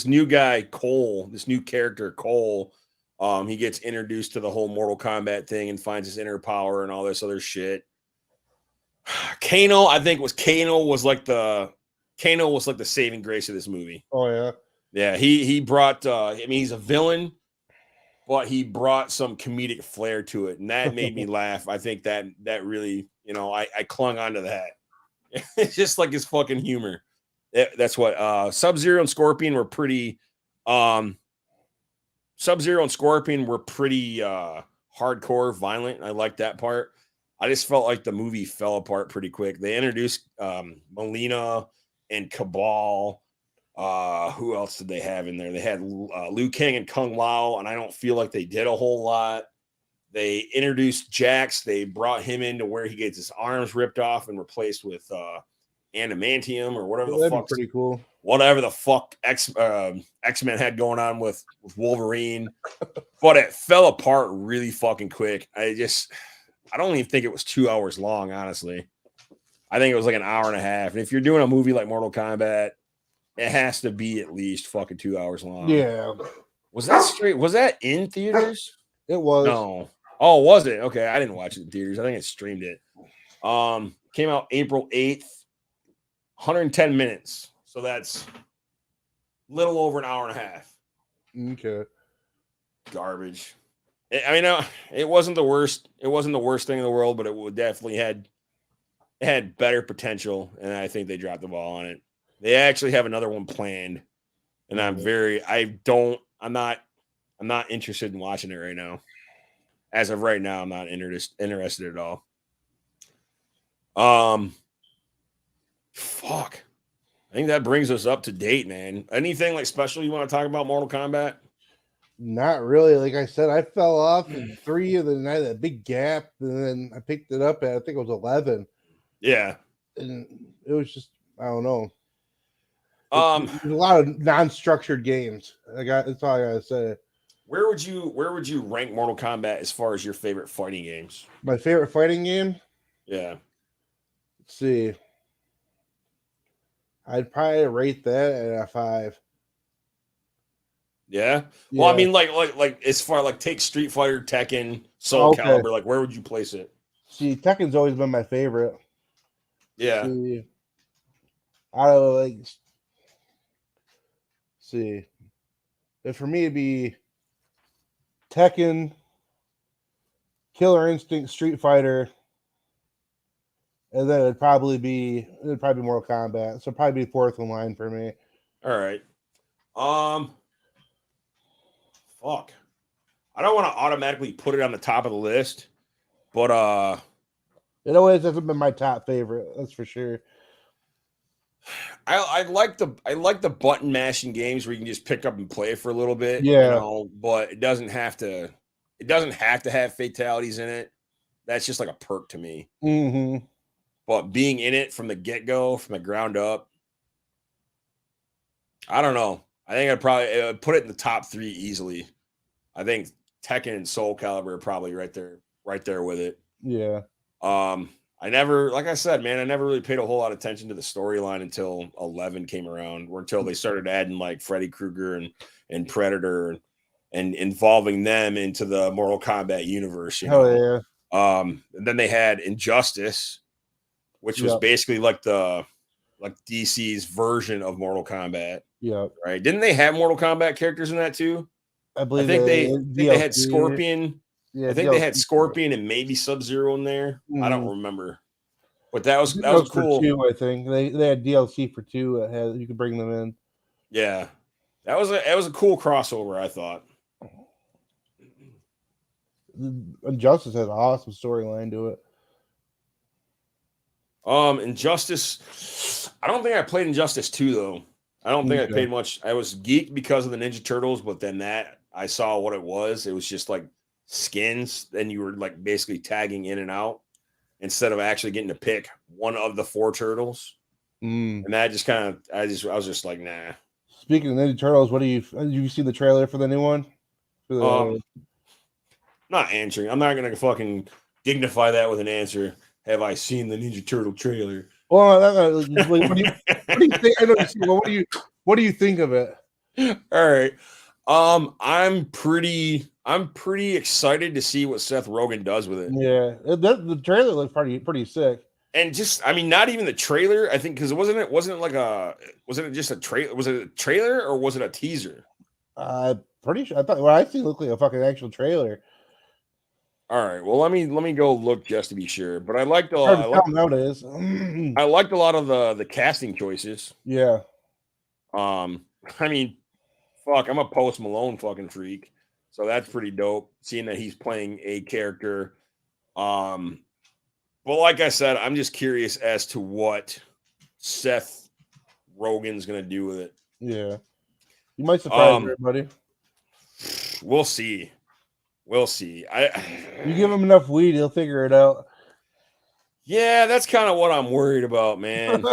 Speaker 5: new guy Cole, this new character Cole, he gets introduced to the whole Mortal Kombat thing and finds his inner power and all this other shit. Kano was like the saving grace of this movie.
Speaker 6: Oh yeah.
Speaker 5: Yeah, he brought he's a villain, but he brought some comedic flair to it, and that made me laugh. I think that really, I clung onto that. It's just like his fucking humor. That's what Sub-Zero and Scorpion were pretty hardcore, violent. I like that part. I just felt like the movie fell apart pretty quick. They introduced Melina and Cabal. Who else did they have in there? They had Liu Kang and Kung Lao, and I don't feel like they did a whole lot. They introduced Jax. They brought him into where he gets his arms ripped off and replaced with adamantium or whatever the fuck.
Speaker 6: Pretty cool.
Speaker 5: Whatever the fuck X-Men had going on with Wolverine, but it fell apart really fucking quick. I don't even think it was 2 hours long, honestly. I think it was like an hour and a half. And if you're doing a movie like Mortal Kombat, it has to be at least fucking 2 hours long.
Speaker 6: Yeah.
Speaker 5: Was that in theaters?
Speaker 6: It was.
Speaker 5: No. Oh, was it? Okay, I didn't watch it in theaters. I think I streamed it. Came out April 8th. 110 minutes. So that's a little over an hour and a half.
Speaker 6: Okay.
Speaker 5: Garbage. It wasn't the worst. It wasn't the worst thing in the world, but it would definitely had better potential, and I think they dropped the ball on it. They actually have another one planned, and I'm not interested in watching it right now. As of right now, I'm not interested at all. Fuck. I think that brings us up to date, man. Anything like special you want to talk about Mortal Kombat?
Speaker 6: Not really. Like I said, I fell off in 3 of the night, that big gap, and then I picked it up at, I think it was 11.
Speaker 5: Yeah.
Speaker 6: And it was just, I don't know.
Speaker 5: There's
Speaker 6: a lot of non-structured games. That's all I gotta say.
Speaker 5: Where would you rank Mortal Kombat as far as your favorite fighting games?
Speaker 6: My favorite fighting game?
Speaker 5: Yeah.
Speaker 6: Let's see. I'd probably rate that at a 5.
Speaker 5: Yeah. Well, I mean, like as far like take Street Fighter, Tekken, Soul Calibur, like where would you place it?
Speaker 6: See, Tekken's always been my favorite.
Speaker 5: Yeah.
Speaker 6: But for me, it'd be Tekken, Killer Instinct, Street Fighter, and then it'd probably be Mortal Kombat. So probably be 4th in line for me.
Speaker 5: All right. Fuck. I don't want to automatically put it on the top of the list, but
Speaker 6: it always hasn't been my top favorite. That's for sure.
Speaker 5: I like the button mashing games where you can just pick up and play for a little bit.
Speaker 6: Yeah.
Speaker 5: But it doesn't have to have fatalities in it. That's just like a perk to me.
Speaker 6: Mm-hmm.
Speaker 5: But being in it from the get-go, from the ground up, I don't know. I think I'd probably put it in the top 3 easily. I think Tekken and Soul Calibur are probably right right there with it.
Speaker 6: Yeah.
Speaker 5: I never, like I said, man, I never really paid a whole lot of attention to the storyline until 11 came around, or until they started adding like Freddy Krueger and Predator and involving them into the Mortal Kombat universe. You know?
Speaker 6: Oh yeah.
Speaker 5: And then they had Injustice, which was basically like DC's version of Mortal Kombat.
Speaker 6: Yeah.
Speaker 5: Right? Didn't they have Mortal Kombat characters in that too?
Speaker 6: I believe
Speaker 5: they had Scorpion.
Speaker 6: Yeah,
Speaker 5: I think they had Scorpion and maybe Sub-Zero in there. I don't remember, but that was cool.
Speaker 6: For 2, I think they had DLC for 2 that had you could bring them in.
Speaker 5: Yeah, that was a cool crossover, I thought.
Speaker 6: Injustice has an awesome storyline to it.
Speaker 5: Injustice. I don't think I played Injustice 2 though. I don't think I paid much. I was geeked because of the Ninja Turtles, but then I saw what it was. It was just like skins. Then you were like basically tagging in and out instead of actually getting to pick one of the 4 turtles. And that just kind of, I was just like, nah.
Speaker 6: Speaking of Ninja Turtles, did you see the trailer for the new one?
Speaker 5: Not answering. I'm not gonna fucking dignify that with an answer. Have I seen the Ninja Turtle trailer?
Speaker 6: Well, what do you think? I know. Well, what do you think of it?
Speaker 5: All right. I'm pretty excited to see what Seth Rogen does with it.
Speaker 6: Yeah, the trailer looks pretty sick.
Speaker 5: And just, I mean, not even the trailer. I think because wasn't it just a trailer? Was it a trailer or was it a teaser?
Speaker 6: Pretty sure. I thought what I see looked like a fucking actual trailer.
Speaker 5: All right. Well, let me go look just to be sure. But I liked I liked a lot of the casting choices.
Speaker 6: Yeah.
Speaker 5: I mean, fuck, I'm a Post Malone fucking freak, so that's pretty dope. Seeing that he's playing a character. But like I said, I'm just curious as to what Seth Rogen's gonna do with it.
Speaker 6: Yeah. You might surprise everybody.
Speaker 5: We'll see.
Speaker 6: You give him enough weed, he'll figure it out.
Speaker 5: Yeah, that's kind of what I'm worried about, man.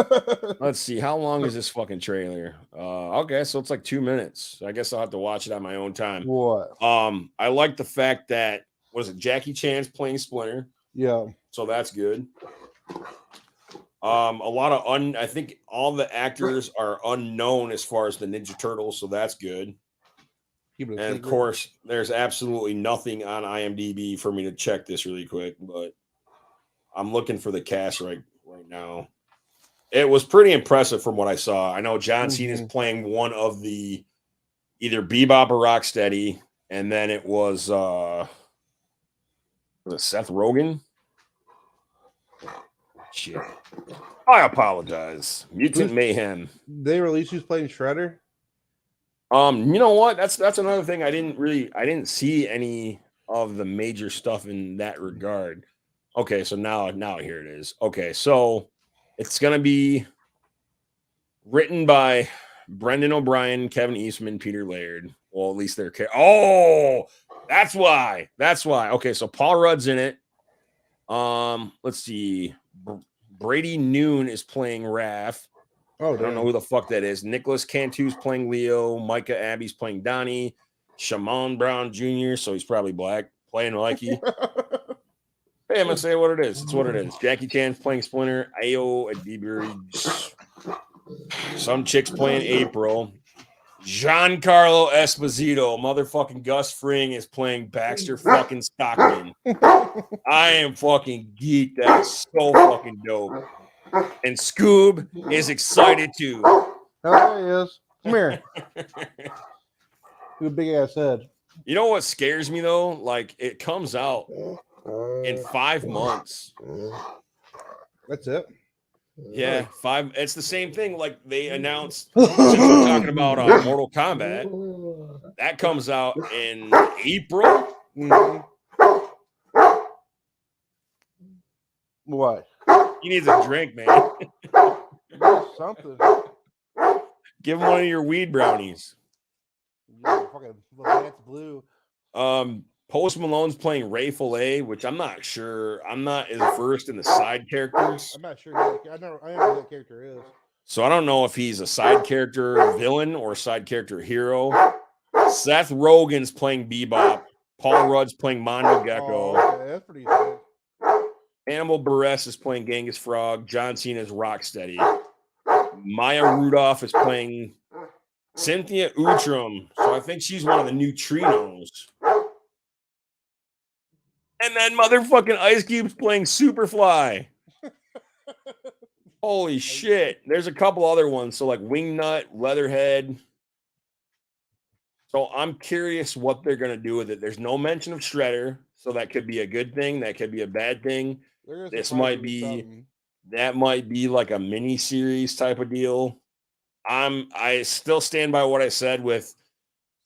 Speaker 5: Let's see. How long is this fucking trailer? Okay, so it's like 2 minutes. I guess I'll have to watch it on my own time.
Speaker 6: What?
Speaker 5: I like the fact that, what is it, Jackie Chan's playing Splinter.
Speaker 6: Yeah.
Speaker 5: So that's good. A lot of I think all the actors are unknown as far as the Ninja Turtles, so that's good. And of course, there's absolutely nothing on IMDb for me to check this really quick, but I'm looking for the cast right now. It was pretty impressive from what I saw. I know John Cena is playing one of the either Bebop or Rocksteady, and then it was Seth Rogen? Shit. I apologize. Mutant Mayhem.
Speaker 6: They released who's playing Shredder?
Speaker 5: You know what? That's another thing. I didn't see any of the major stuff in that regard. Okay, so now here it is. Okay, so it's gonna be written by Brendan O'Brien, Kevin Eastman, Peter Laird. Well, at least they're that's why. Okay, so Paul Rudd's in it. Let's see. Brady Noon is playing Raph.
Speaker 6: Oh,
Speaker 5: I don't know who the fuck that is. Nicholas Cantu's playing Leo. Micah Abbey's playing Donnie. Shamon Brown Jr., so he's probably black, playing Mikey. Hey, I'm gonna say what it is. It's what it is. Jackie Chan's playing Splinter. Ayo Adibury. Some chick's playing April. Giancarlo Esposito, motherfucking Gus Fring is playing Baxter fucking Stockman. I am fucking geeked. That is so fucking dope. And Scoob is excited too.
Speaker 6: Oh, he is. Come here. You a big ass head.
Speaker 5: You know what scares me though? Like it comes out in 5 months.
Speaker 6: That's it.
Speaker 5: Yeah, 5. It's the same thing. Like they announced, since we're talking about Mortal Kombat, that comes out in April.
Speaker 6: What?
Speaker 5: He needs a drink, man.
Speaker 6: Something.
Speaker 5: Give him one of your weed brownies.
Speaker 6: Yeah, fucking that's blue.
Speaker 5: Post Malone's playing Ray Fillet, which I'm not sure. I'm not as versed in the side characters.
Speaker 6: I'm not sure. I know who that character is.
Speaker 5: So I don't know if he's a side character villain or a side character hero. Seth Rogen's playing Bebop. Paul Rudd's playing Mondo Gecko.
Speaker 6: Oh, okay. that's pretty sick.
Speaker 5: Hannibal Buress is playing Genghis Frog. John Cena is Rocksteady. Maya Rudolph is playing Cynthia Outram. So I think she's one of the neutrinos. And then motherfucking Ice Cube's playing Superfly. Holy shit. There's a couple other ones. So like Wingnut, Leatherhead. So I'm curious what they're going to do with it. There's no mention of Shredder. So that could be a good thing. That could be a bad thing. This might be, that might be like a mini series type of deal. I still stand by what I said with,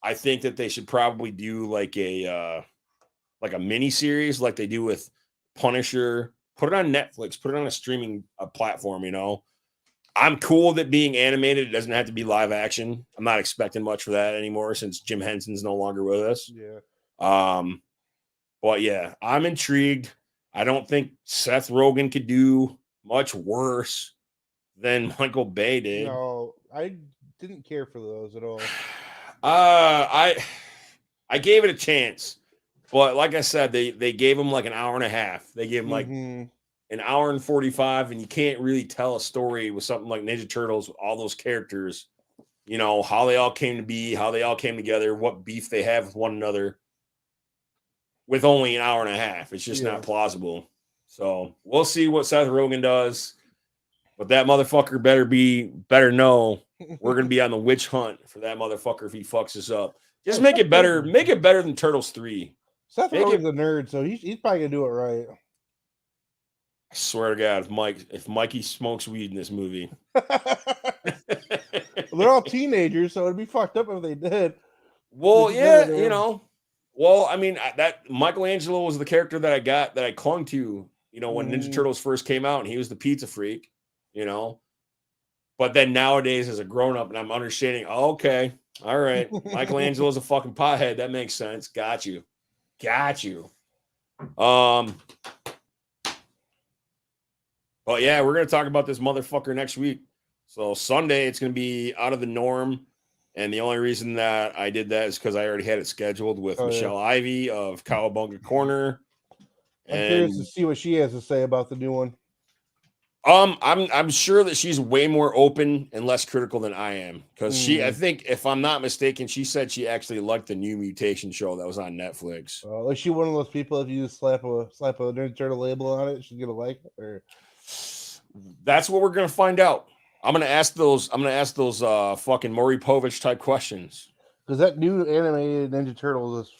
Speaker 5: I think that they should probably do like a mini series like they do with Punisher. Put it on Netflix, put it on a streaming platform, you know. I'm cool with it being animated. It doesn't have to be live action. I'm not expecting much for that anymore since Jim Henson's no longer with us.
Speaker 6: Yeah.
Speaker 5: But yeah, I'm intrigued. I don't think Seth Rogen could do much worse than Michael Bay did.
Speaker 6: No, I didn't care for those at all.
Speaker 5: I gave it a chance. But like I said, they gave him like an hour and a half. They gave him like an hour and 45, and you can't really tell a story with something like Ninja Turtles with all those characters, you know, how they all came to be, how they all came together, what beef they have with one another with only an hour and a half. It's just not plausible. So we'll see what Seth Rogen does. But that motherfucker better know we're going to be on the witch hunt for that motherfucker if he fucks us up. Just make it better. Make it better than Turtles 3.
Speaker 6: Seth Rogen's a nerd, so he's probably gonna do it right.
Speaker 5: I swear to God, if Mikey smokes weed in this movie,
Speaker 6: they're all teenagers, so it'd be fucked up if they did.
Speaker 5: Well, yeah, you know. Well, I mean, that Michelangelo was the character that I clung to, you know, when Ninja Turtles first came out, and he was the pizza freak, you know. But then nowadays, as a grown up, and I'm understanding, okay, all right, Michelangelo's a fucking pothead. That makes sense. Got you. But yeah, we're gonna talk about this motherfucker next week. So Sunday, it's gonna be out of the norm, and the only reason that I did that is because I already had it scheduled with Michelle Ivy of Cowabunga Corner.
Speaker 6: I'm curious to see what she has to say about the new one.
Speaker 5: I'm sure that she's way more open and less critical than I am, because I think, if I'm not mistaken, she said she actually liked the New Mutation show that was on Netflix.
Speaker 6: Is she one of those people, if you just slap a Ninja Turtle label on it, she's gonna like it? Or
Speaker 5: that's what we're gonna find out. I'm gonna ask those fucking Maury Povich type questions,
Speaker 6: because that new animated Ninja Turtles is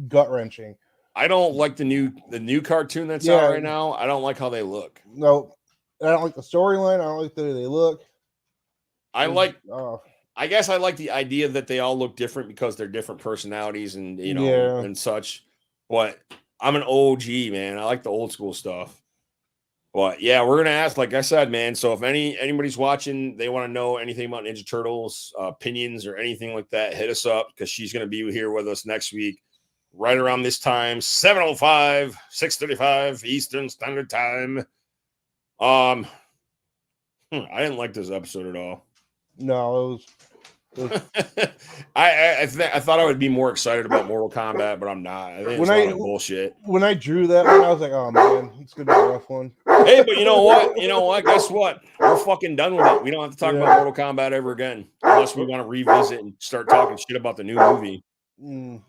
Speaker 6: gut wrenching.
Speaker 5: I don't like the new cartoon that's out right now. I don't like how they look.
Speaker 6: No. I don't like the storyline. I don't like the way they look.
Speaker 5: I guess I like the idea that they all look different because they're different personalities and, you know, and such. But I'm an OG, man. I like the old school stuff. But yeah, we're gonna ask, like I said, man. So if anybody's watching, they want to know anything about Ninja Turtles, opinions or anything like that, hit us up, because she's gonna be here with us next week, right around this time, 7:05, 6:35 Eastern Standard Time. I didn't like this episode at all.
Speaker 6: No, it was
Speaker 5: I thought I would be more excited about Mortal Kombat, but I'm not. I think it's a lot of bullshit.
Speaker 6: When I drew that one, I was like, oh man, it's gonna be a rough one.
Speaker 5: Hey, but you know what? Guess what? We're fucking done with it. We don't have to talk about Mortal Kombat ever again, unless we want to revisit and start talking shit about the new movie.
Speaker 6: I'm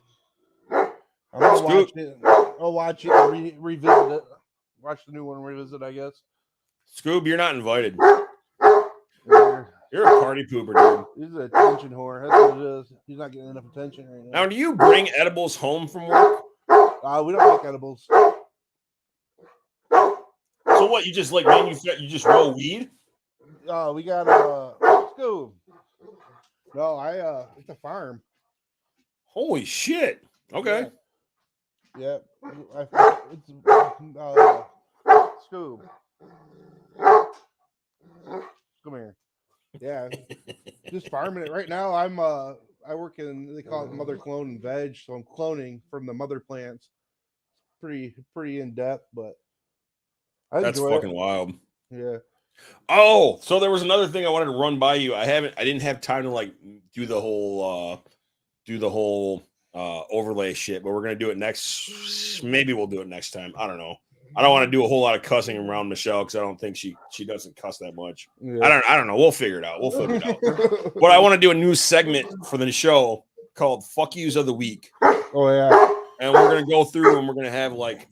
Speaker 6: gonna watch it. I'll watch it and revisit it. Watch the new one, revisit, I guess.
Speaker 5: Scoob, you're not invited. You're a party pooper, dude.
Speaker 6: He's an attention whore. That's what it is. He's not getting enough attention right now.
Speaker 5: Now, do you bring edibles home from work?
Speaker 6: We don't make edibles.
Speaker 5: So what? You just you just roll weed?
Speaker 6: We got Scoob. No, it's a farm.
Speaker 5: Holy shit. Okay.
Speaker 6: Yeah. It's Scoob. Come here. Yeah. Just farming it right now. I work in, they call it mother clone and veg, so I'm cloning from the mother plants. Pretty in depth, but
Speaker 5: that's fucking wild.
Speaker 6: Yeah.
Speaker 5: Oh, so there was another thing I wanted to run by you. I didn't have time to like do the whole overlay shit, but we're gonna do it next. Maybe we'll do it next time. I don't know. I don't want to do a whole lot of cussing around Michelle because I don't think she doesn't cuss that much.
Speaker 6: Yeah.
Speaker 5: I don't know. We'll figure it out. But I want to do a new segment for the show called "Fuck Yous of the Week."
Speaker 6: Oh yeah.
Speaker 5: And we're gonna go through and we're gonna have like,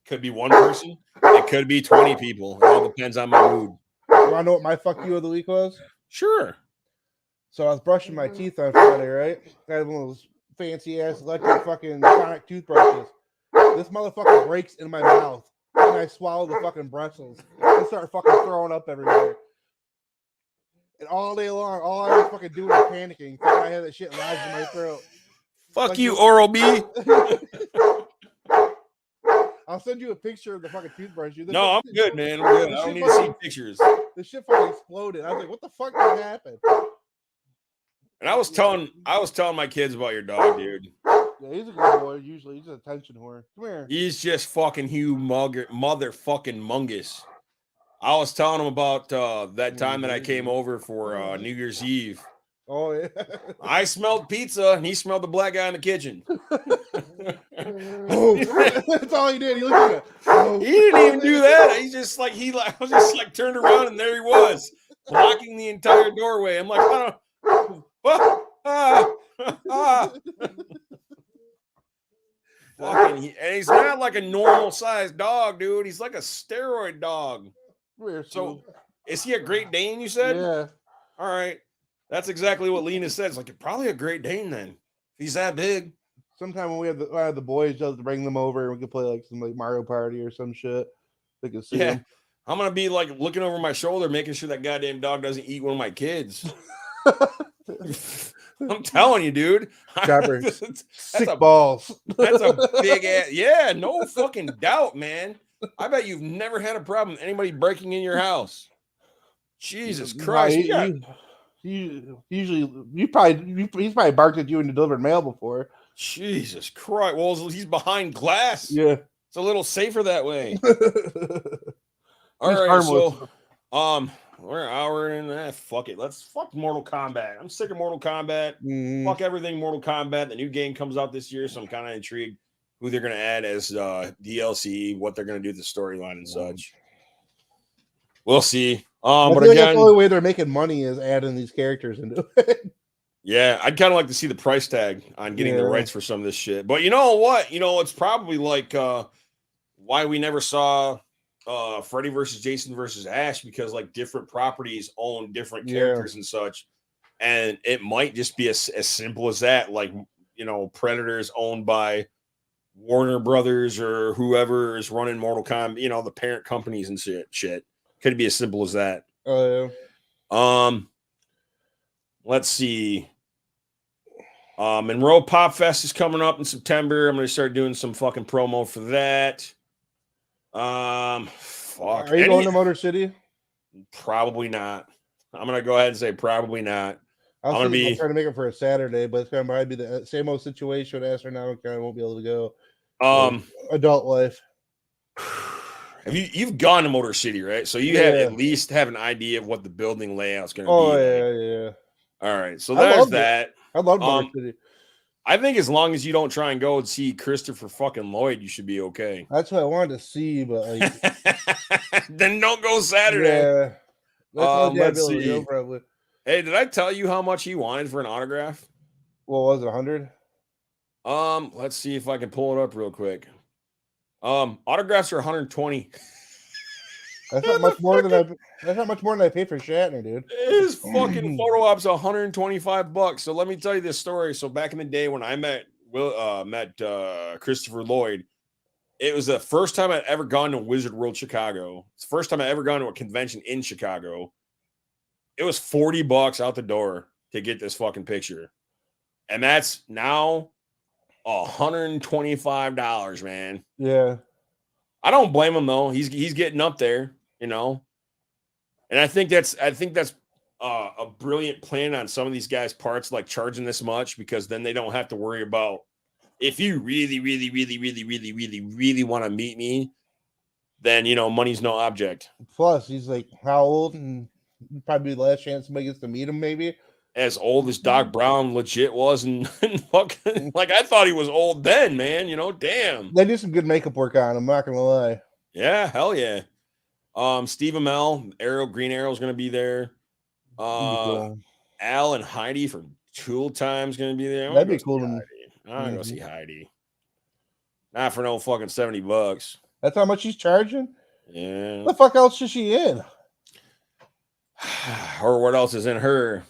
Speaker 5: could be one person, it could be 20 people. It all depends on my mood.
Speaker 6: You want to know what my fuck you of the week was?
Speaker 5: Sure.
Speaker 6: So I was brushing my teeth on Friday, right? I had one of those fancy ass electric fucking sonic toothbrushes. This motherfucker breaks in my mouth, and I swallow the fucking bristles and start fucking throwing up everywhere. And all day long, all I was fucking doing was panicking. Thinking I had that shit lodged in my throat.
Speaker 5: Fuck
Speaker 6: Like
Speaker 5: you, Oral B.
Speaker 6: I'll send you a picture of the fucking toothbrush.
Speaker 5: No, I'm good, man. I'm good. I don't need to see pictures.
Speaker 6: The shit fucking exploded. I was like, what the fuck just happened?
Speaker 5: And I was telling my kids about your dog, dude.
Speaker 6: Yeah, he's a good boy. Usually, he's an attention whore. Come here.
Speaker 5: He's just fucking motherfucking mungus. I was telling him about that time that I came over for New Year's Eve.
Speaker 6: Oh yeah.
Speaker 5: I smelled pizza, and he smelled the black guy in the kitchen.
Speaker 6: That's all he did. He looked at it.
Speaker 5: He didn't even do that. He just like I was just like turned around, and there he was, blocking the entire doorway. I'm like, I don't. Fucking, and he's not like a normal sized dog, dude. He's like a steroid dog. So, is he a Great Dane? You said?
Speaker 6: Yeah.
Speaker 5: All right, that's exactly what Lena said. It's like probably a Great Dane then. If he's that big.
Speaker 6: Sometime when we have the boys, just bring them over and we could play like some like Mario Party or some shit. They can see them.
Speaker 5: I'm gonna be like looking over my shoulder, making sure that goddamn dog doesn't eat one of my kids. I'm telling you, dude.
Speaker 6: Sick balls.
Speaker 5: That's a big ass. Yeah, no fucking doubt, man. I bet you've never had a problem with anybody breaking in your house. Jesus Christ.
Speaker 6: He's probably barked at you in the delivered mail before.
Speaker 5: Jesus Christ. Well, he's behind glass.
Speaker 6: Yeah.
Speaker 5: It's a little safer that way. All right, so we're an hour in that. Fuck it. Let's fuck Mortal Kombat. I'm sick of Mortal Kombat. Fuck everything Mortal Kombat. The new game comes out this year, so I'm kind of intrigued who they're going to add as DLC, what they're going to do with the storyline and such. We'll see.
Speaker 6: I
Speaker 5: But
Speaker 6: feel like
Speaker 5: again,
Speaker 6: that's the only way they're making money is adding these characters into it.
Speaker 5: Yeah, I'd kind of like to see the price tag on getting the rights for some of this shit. But you know what? It's probably like why we never saw Freddy versus Jason versus Ash, because like different properties own different characters and such. And it might just be as simple as that. Like, Predator is owned by Warner Brothers or whoever is running Mortal Kombat, the parent companies and shit. Could be as simple as that.
Speaker 6: Oh, yeah.
Speaker 5: Let's see. Monroe Pop Fest is coming up in September. I'm going to start doing some fucking promo for that. Fuck.
Speaker 6: Are you going to Motor City?
Speaker 5: Probably not. I'm going to go ahead and say probably not.
Speaker 6: I'm going to try to make it for a Saturday, but it's going to probably be the same old situation with ASTRONOMICON. I won't be able to go. Adult life.
Speaker 5: You've gone to Motor City, right? So you have at least have an idea of what the building layout's going to be.
Speaker 6: Oh, yeah.
Speaker 5: All right. So there's that.
Speaker 6: I love Motor City.
Speaker 5: I think as long as you don't try and go and see Christopher fucking Lloyd, you should be okay.
Speaker 6: That's what I wanted to see, but like,
Speaker 5: then don't go Saturday.
Speaker 6: Yeah.
Speaker 5: Let's see.
Speaker 6: Probably.
Speaker 5: Hey, did I tell you how much he wanted for an autograph?
Speaker 6: What was it, 100?
Speaker 5: Let's see if I can pull it up real quick. Autographs are 120.
Speaker 6: That's not much more than I pay for Shatner, dude.
Speaker 5: His fucking photo op's $125. So let me tell you this story. So back in the day when I met Christopher Lloyd, it was the first time I'd ever gone to Wizard World Chicago. It's the first time I ever gone to a convention in Chicago. It was $40 out the door to get this fucking picture. And that's now $125, man.
Speaker 6: Yeah.
Speaker 5: I don't blame him though. He's getting up there, And I think that's a brilliant plan on some of these guys' parts, like charging this much, because then they don't have to worry about, if you really, really, really, really, really, really, really want to meet me, then money's no object.
Speaker 6: Plus, he's like how old, and probably the last chance somebody gets to meet him, maybe.
Speaker 5: as old as Doc Brown legit was, and fucking like I thought he was old then, man. You know, damn.
Speaker 6: They did some good makeup work on him. I'm not gonna lie.
Speaker 5: Yeah, hell yeah. Steve Amell, Green Arrow's gonna be there.
Speaker 6: Cool.
Speaker 5: Al and Heidi from Tool Time's gonna be there.
Speaker 6: That'd be cool.
Speaker 5: I'm gonna go see Heidi. Not for no fucking $70.
Speaker 6: That's how much she's charging?
Speaker 5: Yeah.
Speaker 6: What the fuck else is she in?
Speaker 5: Or what else is in her?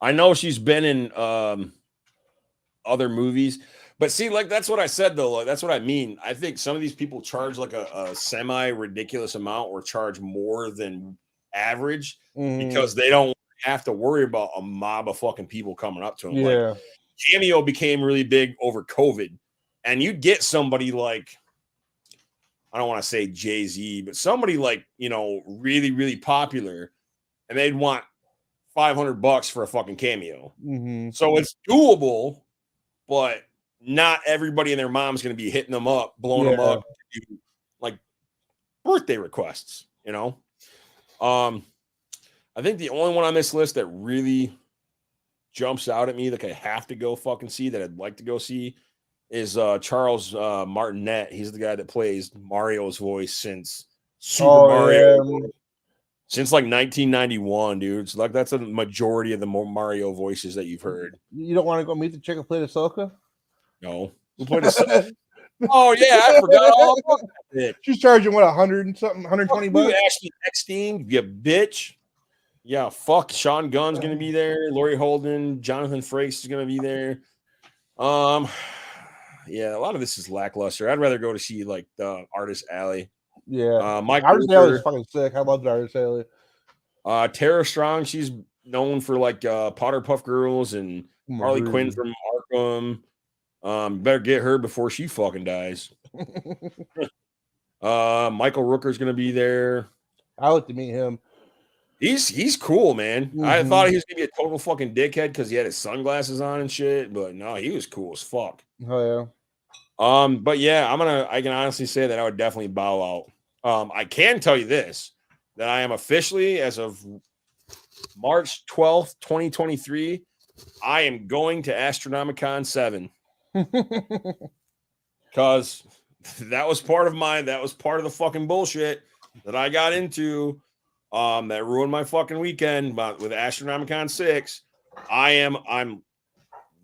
Speaker 5: I know she's been in other movies, but see, like that's what I said though. Like, that's what I mean. I think some of these people charge like a semi-ridiculous amount or charge more than average because they don't have to worry about a mob of fucking people coming up to them.
Speaker 6: Yeah.
Speaker 5: Like, Cameo became really big over COVID, and you'd get somebody like, I don't want to say Jay-Z, but somebody like, you know, really, really popular, and they'd want $500 for a fucking cameo. So it's doable, but not everybody and their mom's going to be hitting them up, blowing them up, like birthday requests, you know? I think the only one on this list that really jumps out at me, like I have to go fucking see, that I'd like to go see, is Charles Martinet. He's the guy that plays Mario's voice since Super Mario. Since like 1991, dude. So like that's a majority of the Mario voices that you've heard.
Speaker 6: You don't want to go meet the chick who played Ahsoka?
Speaker 5: No. Who played Ahsoka? Oh yeah, I forgot all about that.
Speaker 6: She's charging what, 100 and something, 120 bucks?
Speaker 5: Ashley Eckstein, you bitch. Yeah, fuck. Sean Gunn's gonna be there. Laurie Holden, Jonathan Frakes is gonna be there. Yeah, a lot of this is lackluster. I'd rather go to see like the Artist Alley.
Speaker 6: Yeah,
Speaker 5: Mike
Speaker 6: Artist Alley is fucking sick. I love the Artist Alley.
Speaker 5: Tara Strong, she's known for like Potter Puff Girls and Harley Quinn from Arkham. Better get her before she fucking dies. Michael Rooker's gonna be there.
Speaker 6: I like to meet him.
Speaker 5: He's cool, man. I thought he was gonna be a total fucking dickhead because he had his sunglasses on and shit, but no, he was cool as fuck.
Speaker 6: Oh yeah.
Speaker 5: But yeah, I can honestly say that I would definitely bow out. I can tell you this, that I am officially, as of March 12th, 2023, I am going to ASTRONOMICON 7. Because that was part of the fucking bullshit that I got into. That ruined my fucking weekend. But with ASTRONOMICON 6,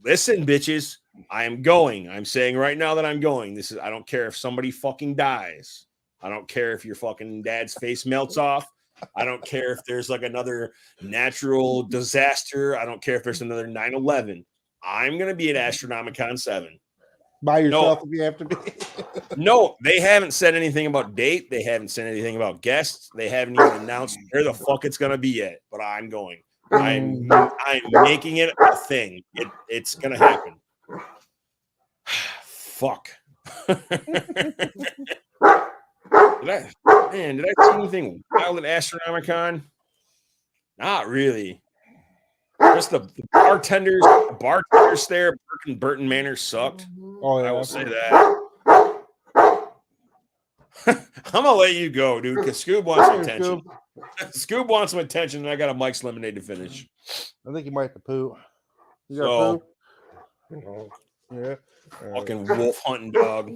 Speaker 5: listen, bitches, I am going. I'm saying right now that I'm going. I don't care if somebody fucking dies. I don't care if your fucking dad's face melts off. I don't care if there's like another natural disaster. I don't care if there's another 9/11. I'm going to be at ASTRONOMICON 7.
Speaker 6: By yourself if you have to be.
Speaker 5: No, they haven't said anything about date. They haven't said anything about guests. They haven't even announced where the fuck it's going to be yet. But I'm going. I'm making it a thing. It's going to happen. Fuck. Did I see anything wild at ASTRONOMICON? Not really. Just the bartenders there, Burton Manor sucked.
Speaker 6: Oh, yeah.
Speaker 5: I will say that. I'm gonna let you go, dude, because Scoob wants some attention. Scoob wants some attention, and I got a Mike's Lemonade to finish.
Speaker 6: I think he might have to poo. You got poo? Yeah.
Speaker 5: Fucking wolf hunting dog.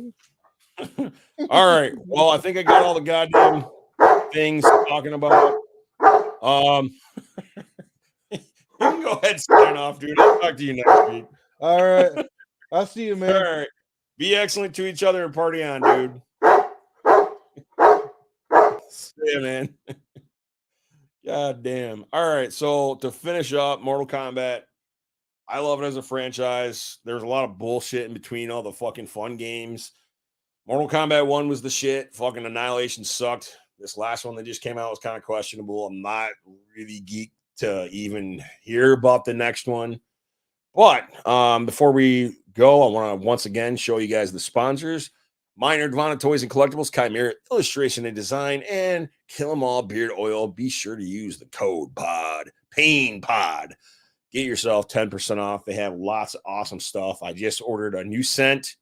Speaker 5: All right. Well, I think I got all the goddamn things talking about. You can go ahead and sign off, dude. I'll talk to you next week.
Speaker 6: All right. I'll see you, man.
Speaker 5: All right. Be excellent to each other and party on, dude. See ya, man. God damn. All right. So to finish up, Mortal Kombat, I love it as a franchise. There's a lot of bullshit in between all the fucking fun games. Mortal Kombat 1 was the shit. Fucking Annihilation sucked. This last one that just came out was kind of questionable. I'm not really geeked to even hear about the next one. But before we go, I want to once again show you guys the sponsors. MyNerdvana Toys and Collectibles, Chimera Illustration and Design, and Kill 'Em All Beard Oil. Be sure to use the code PAINPOD. Get yourself 10% off. They have lots of awesome stuff. I just ordered a new scent,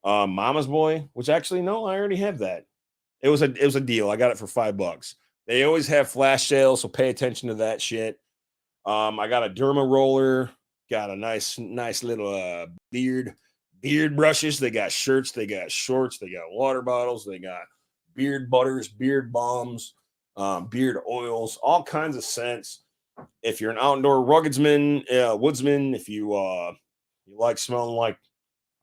Speaker 5: Mama's Boy, which actually, no, I already have that. It was a deal. I got it for $5. They always have flash sales, so pay attention to that shit. I got a derma roller, got a nice little beard brushes. They got shirts, they got shorts, they got water bottles, they got beard butters, beard balms, beard oils, all kinds of scents. If you're an outdoor ruggedman, woodsman, if you like smelling like,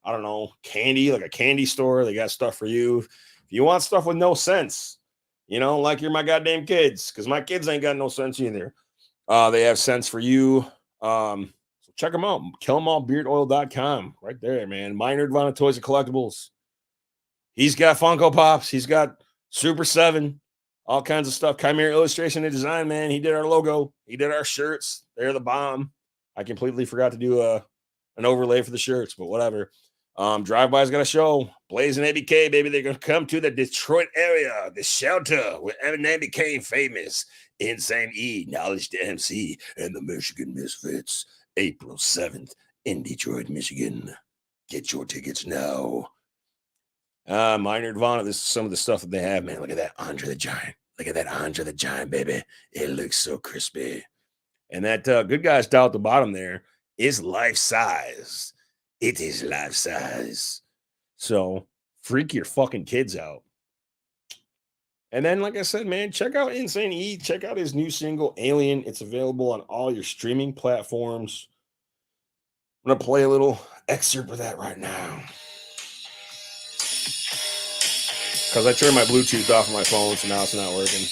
Speaker 5: I don't know, candy, like a candy store, they got stuff for you. If you want stuff with no sense, like you're my goddamn kids, because my kids ain't got no sense either. They have sense for you. So check them out. KillEmAllBeardOil.com. Right there, man. MyNerdvana Toys and Collectibles. He's got Funko Pops. He's got Super 7. All kinds of stuff. Chimera Illustration and Design, man. He did our logo. He did our shirts. They're the bomb. I completely forgot to do an overlay for the shirts, but whatever. Drive-By's got a show. Blaze and ABK, baby. They're going to come to the Detroit area, the shelter where Eminem became famous. Insane E, Knowledge to MC, and the Michigan Misfits. April 7th in Detroit, Michigan. Get your tickets now. MyNerdvana, this is some of the stuff that they have, man. Look at that Andre the Giant. Look at that Andre the Giant, baby. It looks so crispy. And that good guy's down at the bottom there is life size. It is life size. So freak your fucking kids out. And then, like I said, man, check out Insane E. Check out his new single, Alien. It's available on all your streaming platforms. I'm going to play a little excerpt of that right now. Because I turned my Bluetooth off of my phone, so now it's not working.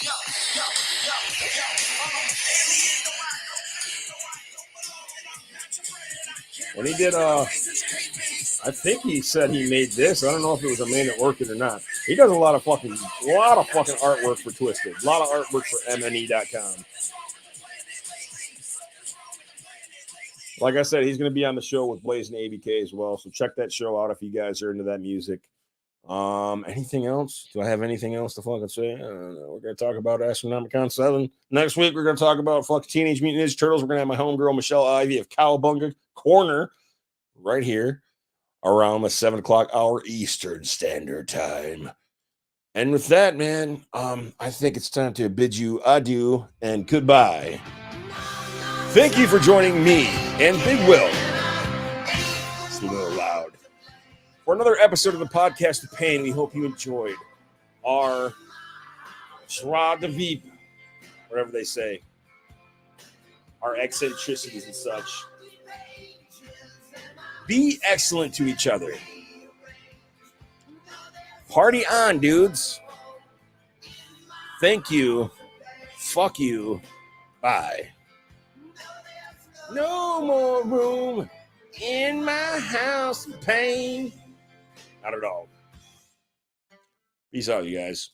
Speaker 5: When he did, I think he said he made this. I don't know if it was a man that worked it or not. He does a lot of fucking artwork for Twisted. A lot of artwork for MNE.com. Like I said, he's going to be on the show with Blaze and ABK as well. So check that show out if you guys are into that music. Anything else? Do I have anything else to fucking say? I don't know. We're going to talk about Astronomicon 7. Next week, we're going to talk about fucking Teenage Mutant Ninja Turtles. We're going to have my homegirl, Michelle Ivy of Cowabunga Corner right here around the 7 o'clock hour Eastern Standard Time. And with that, man, I think it's time to bid you adieu and goodbye. Thank you for joining me and Big Will. It's a little loud. For another episode of the Podcast of Pain, we hope you enjoyed our joie de vivre, whatever they say, our eccentricities and such. Be excellent to each other. Party on, dudes. Thank you. Fuck you. Bye. No more room in my house of pain. Not at all. Peace out, you guys.